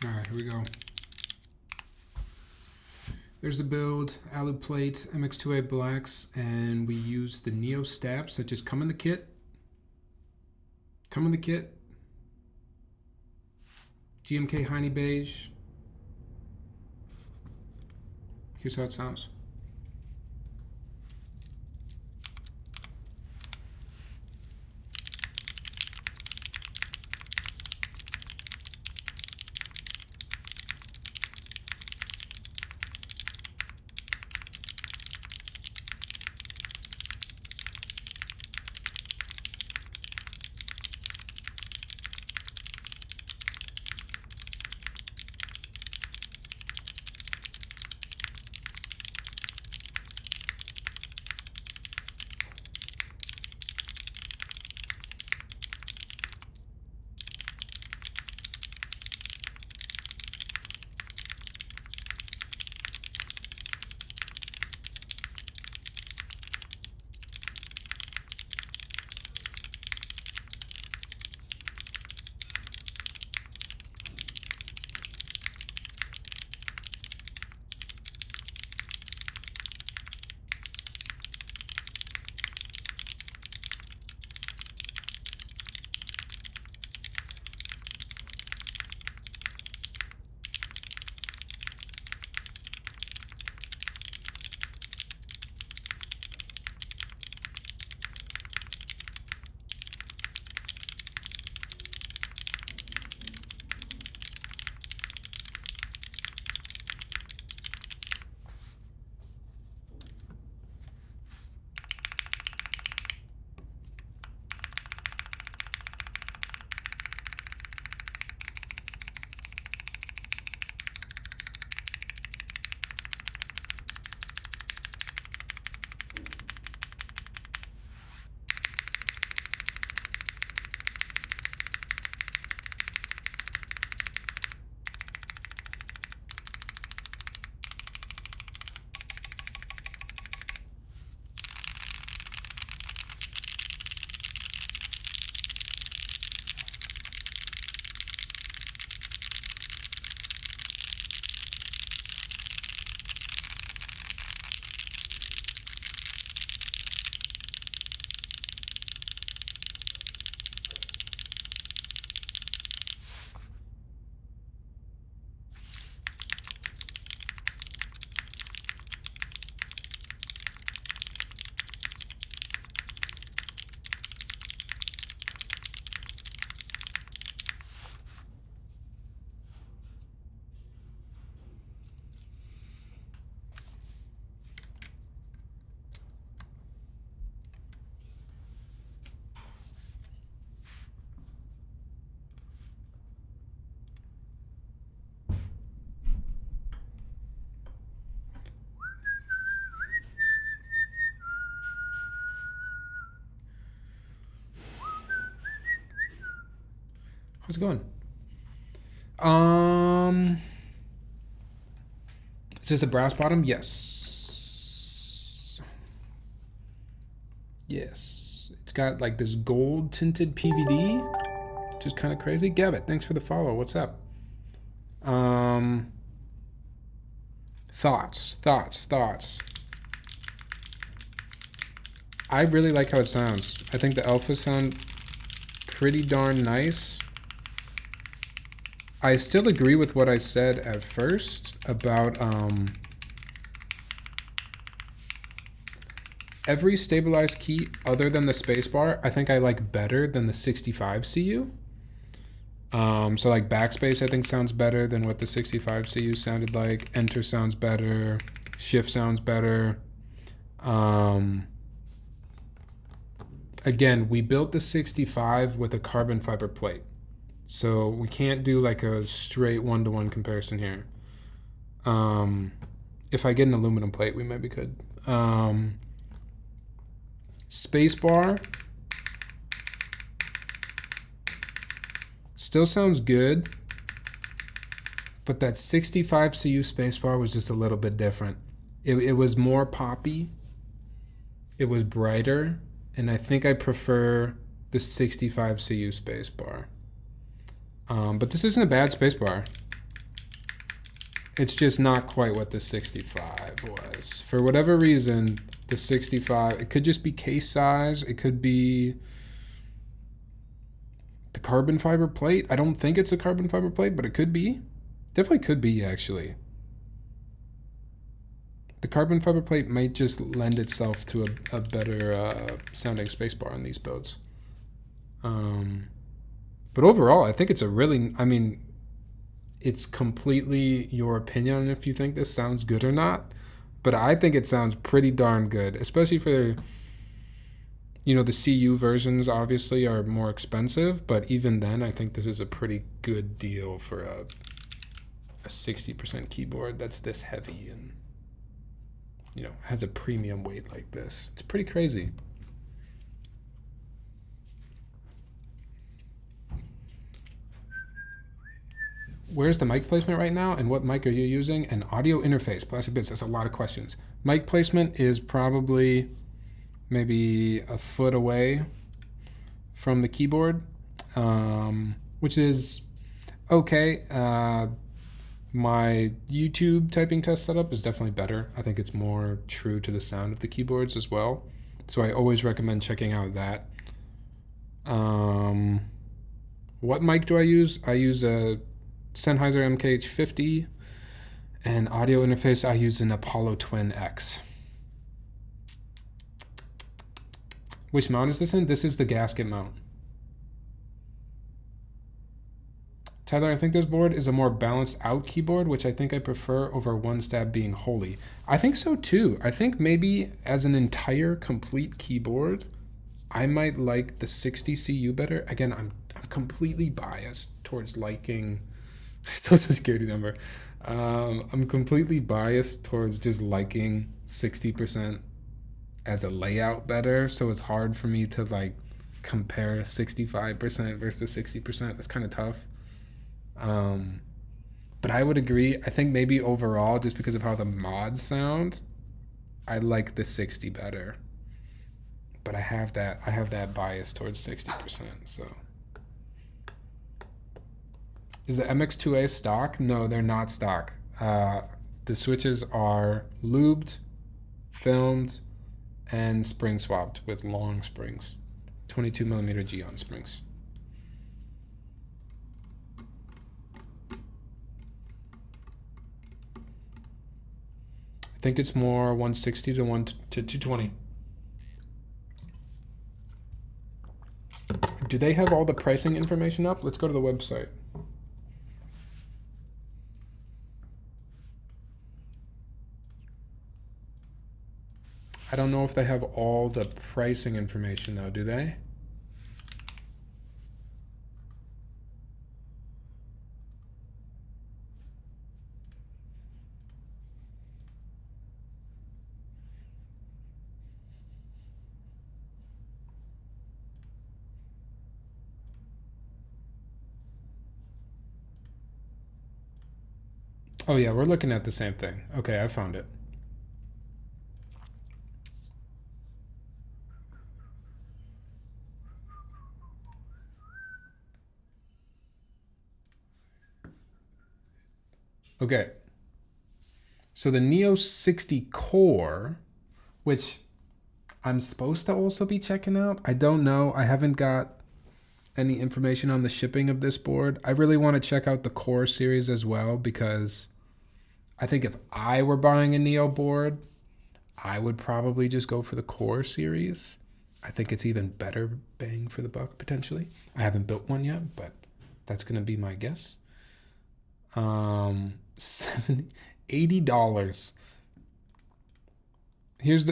Speaker 1: All right, here we go. There's the build, alu plate, MX2A blacks, and we use the Neo stabs that just come in the kit. Come in the kit. GMK Heine beige. Here's how it sounds. How's it going? Um, is this a brass bottom? Yes. Yes. It's got like this gold tinted PVD, which is kind of crazy. Gabbit, thanks for the follow. What's up? Thoughts. I really like how it sounds. I think the alphas sound pretty darn nice. I still agree with what I said at first about every stabilized key other than the spacebar, I think I like better than the 65 CU. So like backspace I think sounds better than what the 65 CU sounded like. Enter sounds better. Shift sounds better. Again, we built the 65 with a carbon fiber plate. So we can't do like a straight one-to-one comparison here. If I get an aluminum plate, we maybe could. Spacebar still sounds good, but that 65 CU spacebar was just a little bit different. It was more poppy. It was brighter, and I think I prefer the 65 CU spacebar. But this isn't a bad spacebar. It's just not quite what the 65 was. For whatever reason, the 65, it could just be case size. It could be the carbon fiber plate. I don't think it's a carbon fiber plate, but it could be. Definitely could be, actually. The carbon fiber plate might just lend itself to a better sounding spacebar on these builds. But overall, I think it's a really, I mean, it's completely your opinion on if you think this sounds good or not. But I think it sounds pretty darn good, especially for, you know, the CU versions obviously are more expensive. But even then, I think this is a pretty good deal for a 60% keyboard that's this heavy and, you know, has a premium weight like this. It's pretty crazy. Where's the mic placement right now, and what mic are you using? And audio interface, Plastic Bits. That's a lot of questions. Mic placement is probably maybe a foot away from the keyboard, which is okay. My YouTube typing test setup is definitely better. I think it's more true to the sound of the keyboards as well. So I always recommend checking out that. What mic do I use? I use a Sennheiser MKH50, and audio interface I use an Apollo Twin X. Which mount is this in? This is the gasket mount. Tyler, I think this board is a more balanced out keyboard, which I think I prefer over one stab being holy. I think so too. I think maybe as an entire complete keyboard, I might like the 60 CU better. Again, I'm completely biased towards liking Social Security number. I'm completely biased towards just liking 60% as a layout better. So it's hard for me to like compare 65% versus 60%. That's kind of tough. But I would agree. I think maybe overall, just because of how the mods sound, I like the 60 better. But I have that bias towards 60%. So. Is the MX2A stock? No, they're not stock. The switches are lubed, filmed, and spring swapped with long springs. 22mm Geon springs. I think it's more 160 to 220. Do they have all the pricing information up? Let's go to the website. I don't know if they have all the pricing information though, do they? Oh yeah, we're looking at the same thing. Okay, I found it. Okay. So the Neo60 core, which I'm supposed to also be checking out. I don't know. I haven't got any information on the shipping of this board. I really want to check out the core series as well, because I think if I were buying a Neo board, I would probably just go for the core series. I think it's even better bang for the buck potentially. I haven't built one yet, but that's gonna be my guess. 70, $80.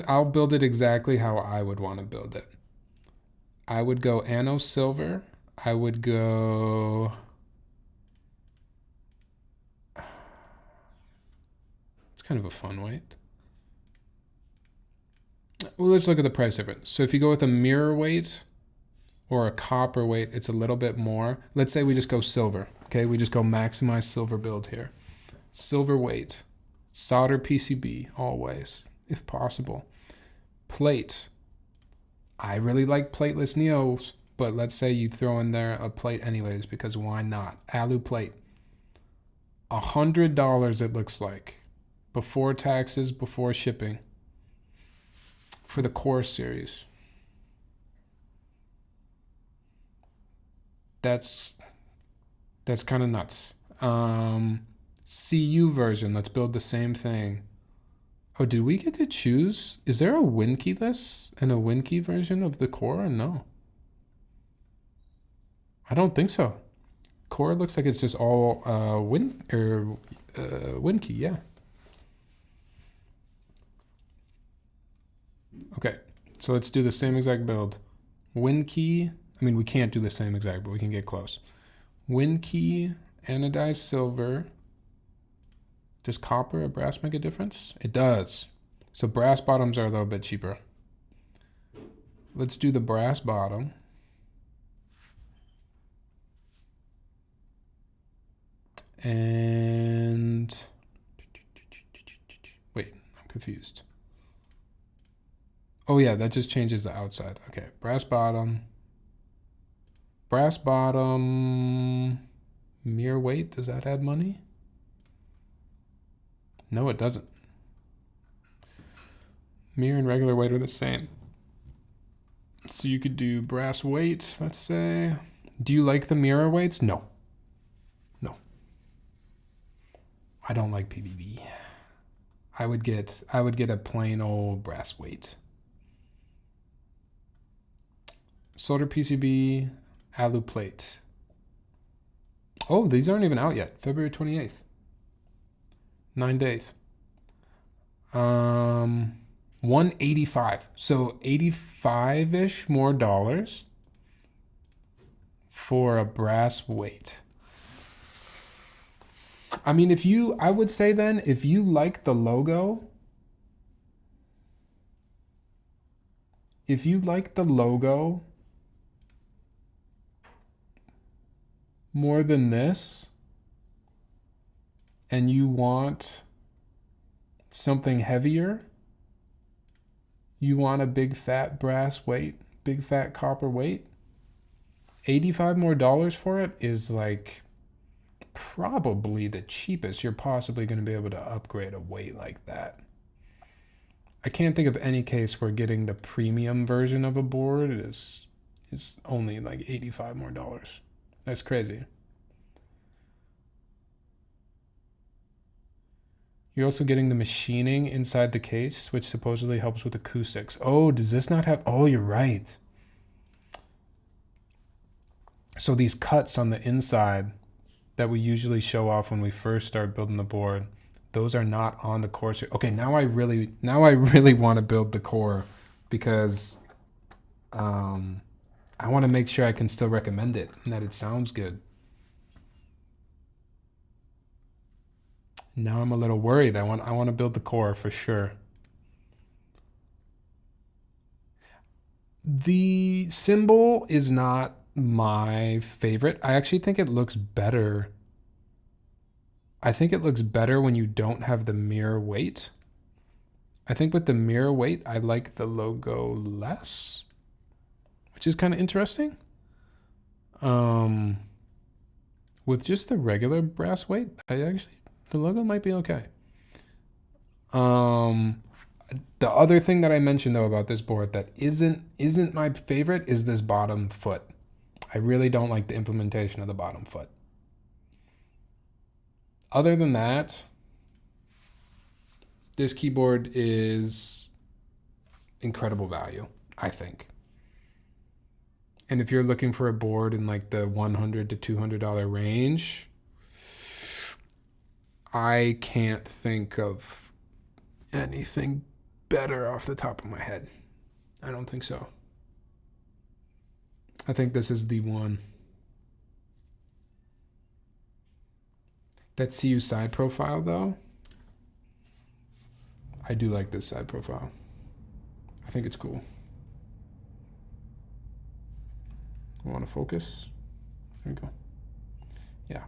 Speaker 1: I'll build it exactly how I would want to build it. I would go Anno Silver. I would go. It's kind of a fun weight. Well, let's look at the price difference. So if you go with a mirror weight or a copper weight, it's a little bit more. Let's say we just go silver. Okay, we just go maximize silver build here. Silver weight, solder PCB always, if possible. Plate. I really like plateless Neos, but let's say you throw in there a plate anyways, because why not? Alu plate. $100 it looks like. Before taxes, before shipping. For the core series. That's kind of nuts. CU version, let's build the same thing. Oh, did we get to choose? Is there a Winkey-less and a Winkey version of the core? No. I don't think so. Core looks like it's just all Winkey, yeah. Okay, so let's do the same exact build. Winkey, I mean, we can't do the same exact, but we can get close. Winkey, anodized silver. Does copper or brass make a difference? It does. So brass bottoms are a little bit cheaper. Let's do the brass bottom. And wait, I'm confused. Oh yeah, that just changes the outside. Okay, brass bottom. Brass bottom, mirror weight, does that add money? No, it doesn't. Mirror and regular weight are the same. So you could do brass weight, let's say. Do you like the mirror weights? No. No. I don't like PVB. I would get a plain old brass weight. Solder PCB, alu plate. Oh, these aren't even out yet. February 28th. 9 days. 185. So 85-ish more dollars for a brass weight. I mean, I would say then, if you like the logo, more than this, and you want something heavier, you want a big fat brass weight, big fat copper weight, 85 more dollars for it is like probably the cheapest you're possibly going to be able to upgrade a weight like that. I can't think of any case where getting the premium version of a board is only like 85 more dollars. That's crazy. You're also getting the machining inside the case, which supposedly helps with acoustics. Oh, does this not have? Oh, you're right. So these cuts on the inside that we usually show off when we first start building the board, those are not on the core. Okay, now I really want to build the core, because I want to make sure I can still recommend it and that it sounds good. Now I'm a little worried. I want to build the core for sure. The symbol is not my favorite. I actually think it looks better I think it looks better when you don't have the mirror weight. I think with the mirror weight, I like the logo less, which is kind of interesting. With just the regular brass weight, the logo might be okay. The other thing that I mentioned though about this board that isn't my favorite is this bottom foot. I really don't like the implementation of the bottom foot. Other than that, this keyboard is incredible value, I think. And if you're looking for a board in like the $100 to $200 range, I can't think of anything better off the top of my head. I don't think so. I think this is the one. That CU side profile though, I do like this side profile. I think it's cool. I want to focus. There we go. Yeah.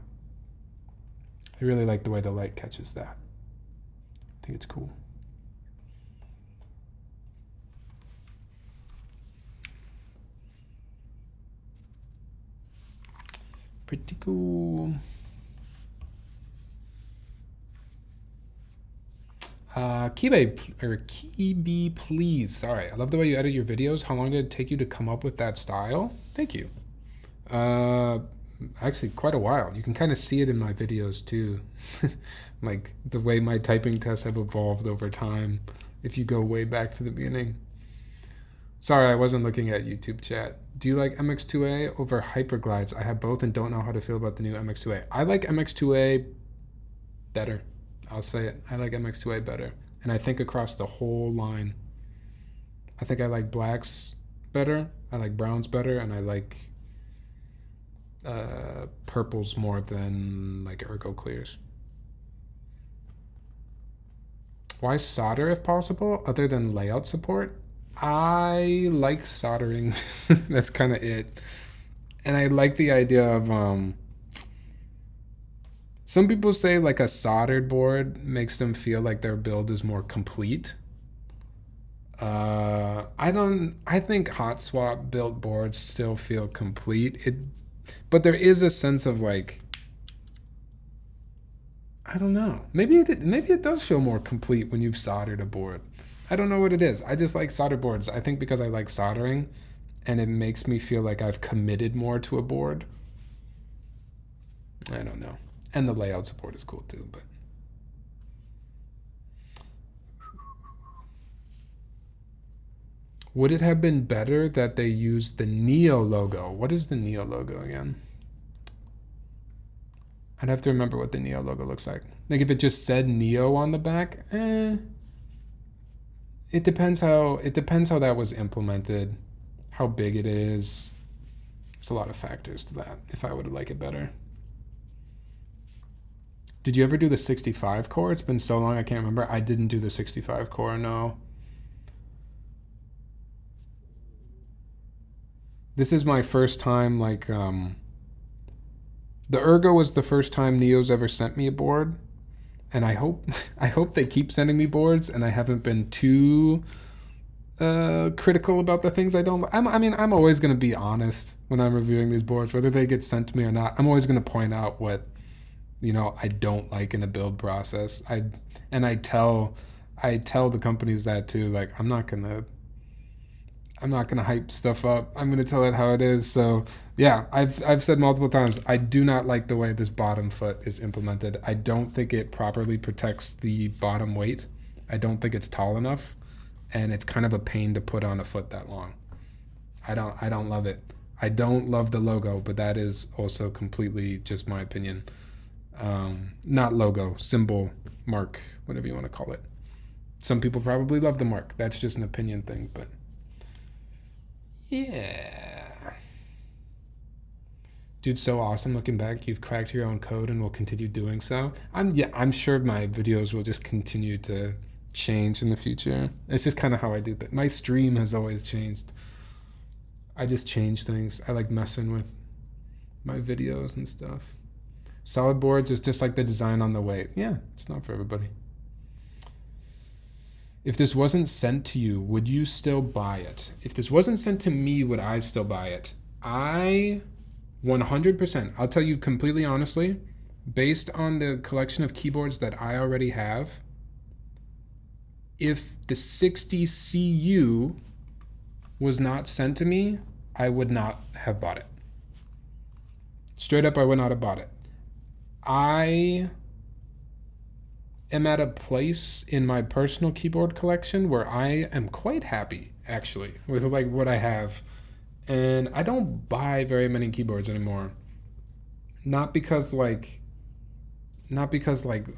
Speaker 1: I really like the way the light catches that. I think it's cool. Pretty cool. Keyb, please. Sorry, I love the way you edit your videos. How long did it take you to come up with that style? Thank you. Actually, quite a while. You can kind of see it in my videos too. Like the way my typing tests have evolved over time. If you go way back to the beginning. Sorry, I wasn't looking at YouTube chat. Do you like MX2A over Hyperglides? I have both and don't know how to feel about the new MX2A. I like MX2A better. I'll say it. I like MX2A better. And I think across the whole line. I think I like blacks better. I like browns better. And I like purples more than like ergo clears. Why solder if possible other than layout support? I like soldering. That's kind of it. And I like the idea of some people say like a soldered board makes them feel like their build is more complete. I think hot swap built boards still feel complete. But there is a sense of like, I don't know. Maybe it does feel more complete when you've soldered a board. I don't know what it is. I just like solder boards. I think because I like soldering and it makes me feel like I've committed more to a board. I don't know. And the layout support is cool too, but. Would it have been better that they used the Neo logo? What is the Neo logo again? I'd have to remember what the Neo logo looks like. Like if it just said Neo on the back, It depends how that was implemented, how big it is. There's a lot of factors to that. If I would like it better. Did you ever do the 65 core? It's been so long I can't remember. I didn't do the 65 core, no. This is my first time, like, the Ergo was the first time Neo's ever sent me a board. And I hope they keep sending me boards and I haven't been too critical about the things I don't like. I mean, I'm always going to be honest when I'm reviewing these boards, whether they get sent to me or not. I'm always going to point out what, I don't like in a build process. I tell the companies that too, like, I'm not gonna hype stuff up. I'm gonna tell it how it is. So yeah, I've said multiple times, I do not like the way this bottom foot is implemented. I don't think it properly protects the bottom weight. I don't think it's tall enough, and it's kind of a pain to put on a foot that long. I don't love it. I don't love the logo, but that is also completely just my opinion. Not logo, symbol, mark, whatever you want to call it. Some people probably love the mark. That's just an opinion thing, but yeah. Dude, so awesome looking back. You've cracked your own code and will continue doing so. I'm sure my videos will just continue to change in the future. It's just kind of how I do that. My stream has always changed. I just change things. I like messing with my videos and stuff. Solid boards is just like the design on the weight. Yeah, it's not for everybody. If this wasn't sent to you, would you still buy it? If this wasn't sent to me, would I still buy it? I 100%, I'll tell you completely honestly, based on the collection of keyboards that I already have, if the 60 Cu was not sent to me, I would not have bought it. Straight up, I would not have bought it. I am at a place in my personal keyboard collection where I am quite happy, actually, with like what I have. And I don't buy very many keyboards anymore. Not because like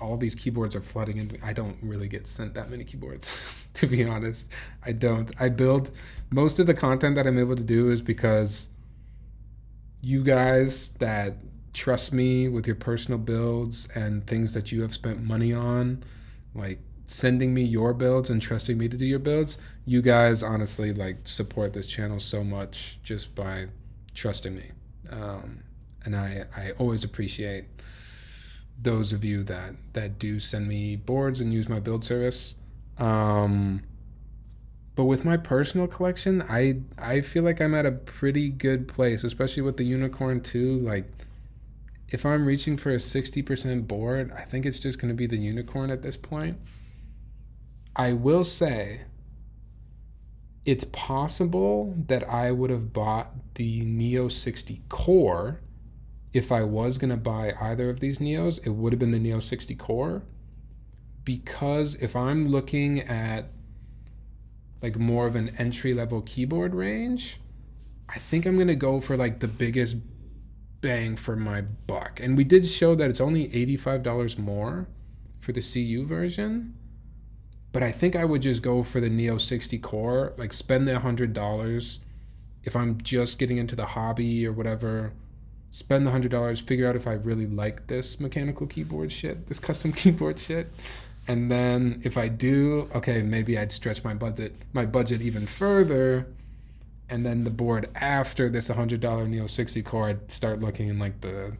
Speaker 1: all these keyboards are flooding into me. I don't really get sent that many keyboards, to be honest. I don't. I build, most of the content that I'm able to do is because you guys that trust me with your personal builds and things that you have spent money on, like sending me your builds and trusting me to do your builds, you guys honestly like support this channel so much just by trusting me. And I always appreciate those of you that do send me boards and use my build service. But with my personal collection, I feel like I'm at a pretty good place, especially with the Unicorn 2. Like, if I'm reaching for a 60% board, I think it's just going to be the Unicorn at this point. I will say it's possible that I would have bought the Neo60 Core. If I was going to buy either of these Neos, it would have been the Neo60 Core, because if I'm looking at like more of an entry-level keyboard range, I think I'm going to go for like the biggest bang for my buck. And we did show that it's only $85 more for the CU version, but I think I would just go for the Neo60 Core, like spend the $100 if I'm just getting into the hobby or whatever. Spend the $100, figure out if I really like this mechanical keyboard shit, this custom keyboard shit. And then if I do, okay, maybe I'd stretch my budget even further. And then the board after this $100 Neo60 Core, I'd start looking in like the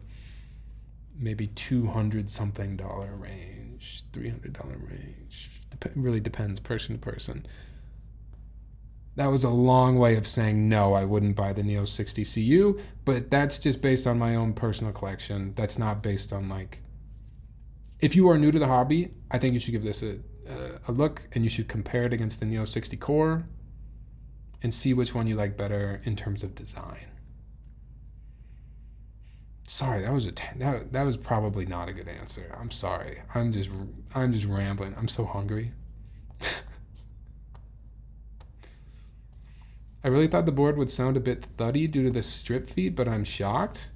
Speaker 1: maybe $200 something range, $300 range. Really depends person to person. That was a long way of saying no, I wouldn't buy the Neo60 Cu, but that's just based on my own personal collection. That's not based on like, if you are new to the hobby, I think you should give this a look, and you should compare it against the Neo60 Core and see which one you like better in terms of design. Sorry, that was probably not a good answer. I'm sorry. I'm just rambling. I'm so hungry. I really thought the board would sound a bit thuddy due to the strip feed, but I'm shocked.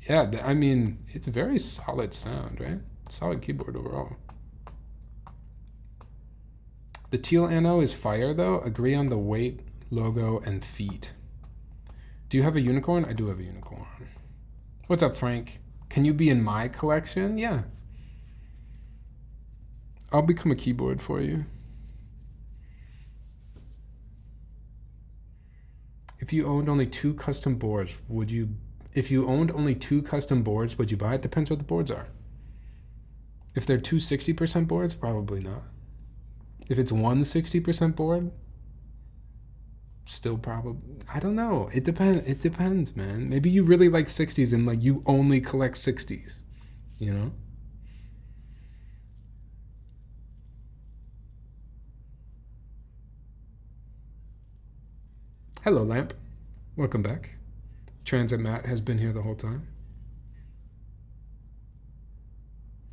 Speaker 1: Yeah, I mean, it's a very solid sound, right? Solid keyboard overall. The teal ano is fire though. Agree on the weight, logo, and feet. Do you have a Unicorn? I do have a Unicorn. What's up, Frank? Can you be in my collection? Yeah. I'll become a keyboard for you. If you owned only 2 custom boards, would you? If you owned only 2 custom boards, would you buy it? Depends what the boards are. If they're 2 60% boards, probably not. If it's 1 60% board, still probably. I don't know. It depends, man. Maybe you really like 60s and like you only collect 60s, you know? Hello, Lamp. Welcome back. Transit Matt has been here the whole time.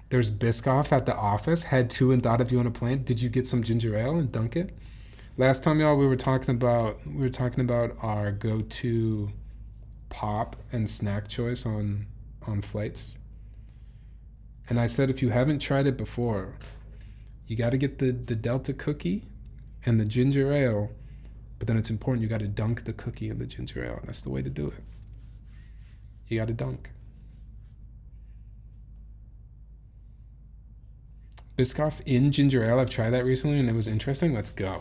Speaker 1: There's Biscoff at the office. Had 2 and thought of you on a plane. Did you get some ginger ale and dunk it? Last time, y'all, we were talking about our go-to pop and snack choice on flights. And I said if you haven't tried it before, you got to get the Delta cookie and the ginger ale. But then it's important, you got to dunk the cookie in the ginger ale. And that's the way to do it. You got to dunk. Biscoff in ginger ale. I've tried that recently and it was interesting. Let's go.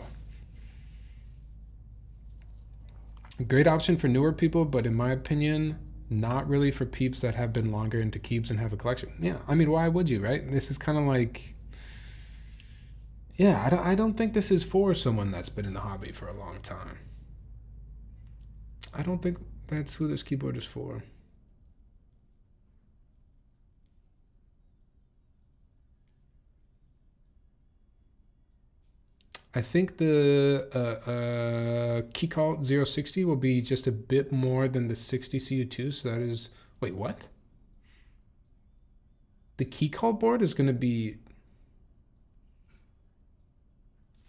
Speaker 1: Great option for newer people, but in my opinion, not really for peeps that have been longer into keys and have a collection. Yeah, I mean, why would you, right? This is kind of like, yeah, I don't think this is for someone that's been in the hobby for a long time. I don't think that's who this keyboard is for. I think the Keycaps 060 will be just a bit more than the 60 Cu2, so that is, wait, what? The Keycaps board is going to be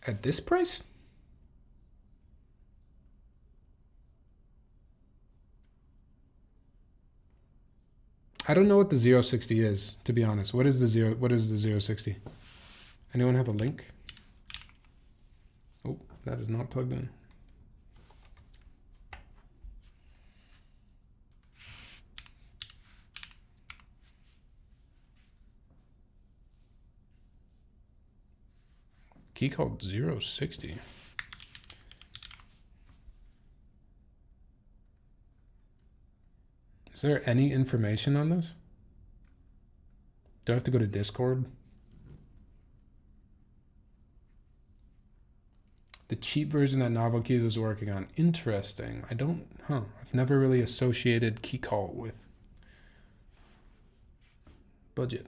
Speaker 1: at this price? I don't know what the 060 is, to be honest. What is the 060? Anyone have a link? Oh, that is not plugged in. Keycaps 060. Is there any information on this? Do I have to go to Discord? The cheap version that Novel Keys is working on. Interesting. I've never really associated Keycaps with budget.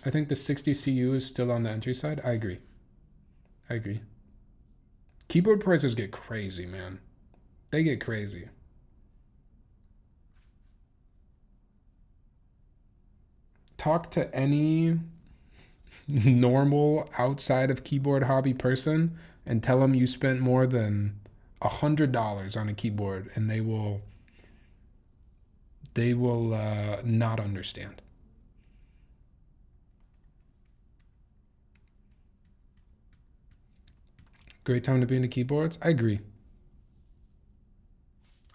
Speaker 1: I think the 60 Cu is still on the entry side. I agree. Keyboard prices get crazy, man. They get crazy. Talk to any normal outside of keyboard hobby person and tell them you spent more than $100 on a keyboard, and they will not understand. Great time to be into keyboards. I agree.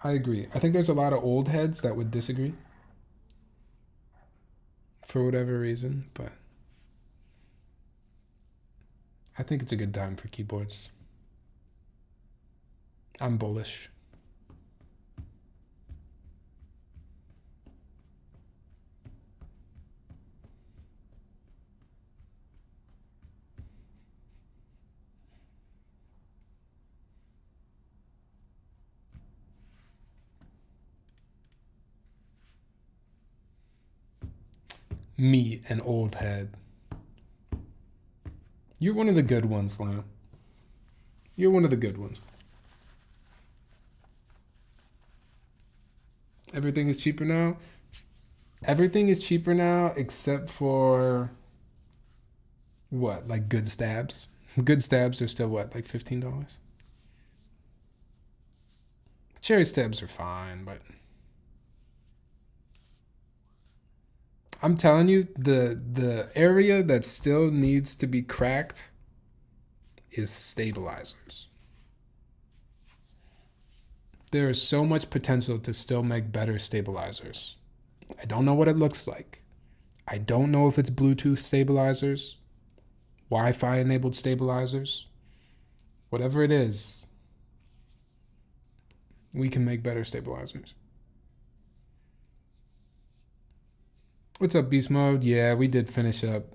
Speaker 1: I think there's a lot of old heads that would disagree for whatever reason, but I think it's a good time for keyboards. I'm bullish. Me, an old head. You're one of the good ones, Lamb. You're one of the good ones. Everything is cheaper now? Everything is cheaper now except for what? Like good stabs? Good stabs are still what? Like $15? Cherry stabs are fine, but I'm telling you, the area that still needs to be cracked is stabilizers. There is so much potential to still make better stabilizers. I don't know what it looks like. I don't know if it's Bluetooth stabilizers, Wi-Fi enabled stabilizers. Whatever it is, we can make better stabilizers. What's up, Beast Mode? Yeah, we did finish up.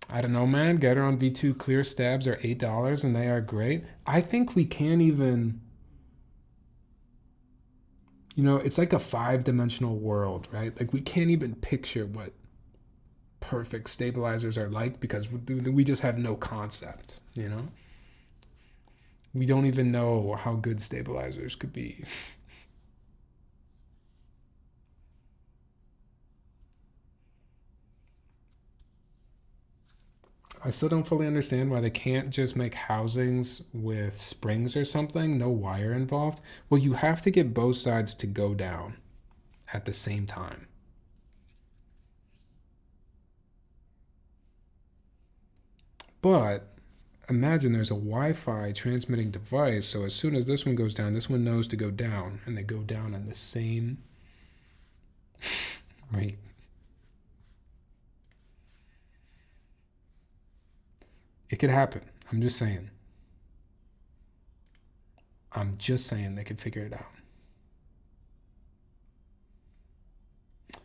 Speaker 1: I don't know, man. Gateron V2 clear stabs are $8 and they are great. I think we can't even, it's like a 5-dimensional world, right? Like we can't even picture what perfect stabilizers are like because we just have no concept, We don't even know how good stabilizers could be. I still don't fully understand why they can't just make housings with springs or something, no wire involved. Well, you have to get both sides to go down at the same time. But imagine there's a Wi-Fi transmitting device, so as soon as this one goes down, this one knows to go down, and they go down in the same right. It could happen. I'm just saying. I'm just saying they could figure it out.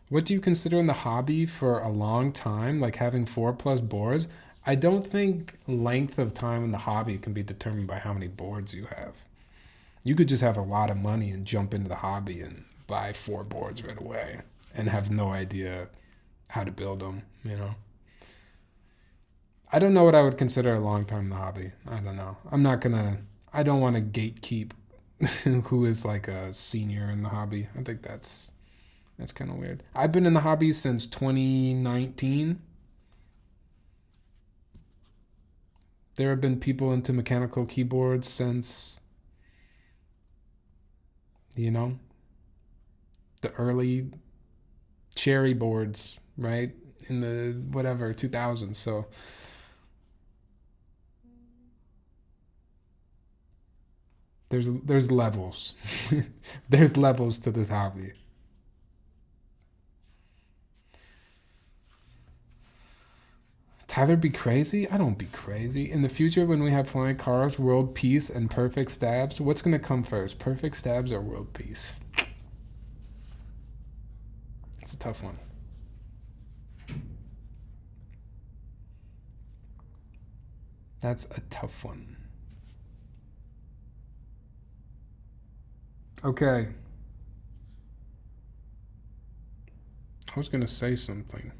Speaker 1: What do you consider in the hobby for a long time, like having 4+ boards? I don't think length of time in the hobby can be determined by how many boards you have. You could just have a lot of money and jump into the hobby and buy 4 boards right away and have no idea how to build them, you know? I don't know what I would consider a long time in the hobby. I don't know. I don't want to gatekeep who is like a senior in the hobby. I think that's kind of weird. I've been in the hobby since 2019. There have been people into mechanical keyboards since, you know, the early cherry boards, right? In the whatever 2000s. So there's levels. There's levels to this hobby. Tyler be crazy? I don't be crazy. In the future, when we have flying cars, world peace, and perfect stabs, what's going to come first? Perfect stabs or world peace? It's a tough one. That's a tough one. Okay. I was going to say something.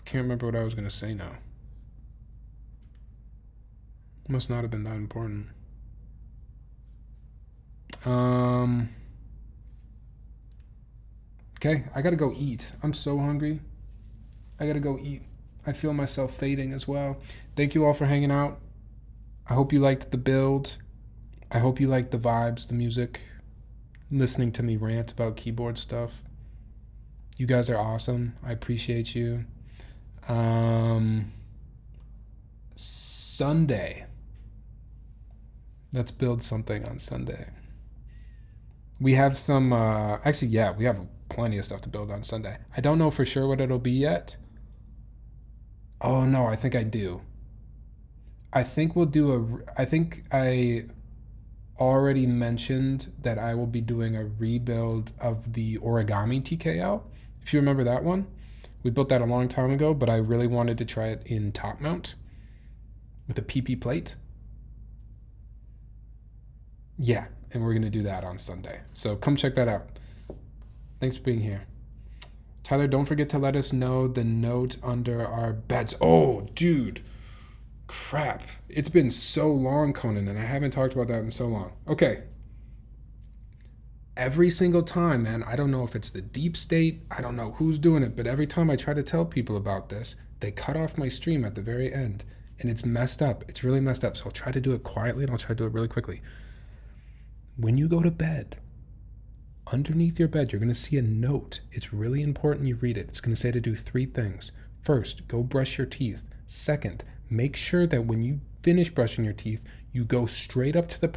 Speaker 1: Can't remember what I was going to say now. Must not have been that important. Okay, I gotta go eat. I'm so hungry. I gotta go eat. I feel myself fading as well. Thank you all for hanging out. I hope you liked the build. I hope you liked the vibes, the music, listening to me rant about keyboard stuff. You guys are awesome. I appreciate you. Sunday. Let's build something on Sunday. We have some, actually, yeah, we have plenty of stuff to build on Sunday. I don't know for sure what it'll be yet. Oh no, I think I do. I think we'll do I think I already mentioned that I will be doing a rebuild of the origami TKL. If you remember that one. We built that a long time ago, but I really wanted to try it in top mount with a PP plate. Yeah, and we're going to do that on Sunday. So come check that out. Thanks for being here. Tyler, don't forget to let us know the note under our beds. Oh, dude. Crap. It's been so long, Conan, and I haven't talked about that in so long. Okay. Every single time, man, I don't know if it's the deep state, I don't know who's doing it, but every time I try to tell people about this, they cut off my stream at the very end, and it's messed up. It's really messed up, so I'll try to do it quietly, and I'll try to do it really quickly. When you go to bed, underneath your bed, you're going to see a note. It's really important you read it. It's going to say to do 3 things. First, go brush your teeth. Second, make sure that when you finish brushing your teeth, you go straight up to the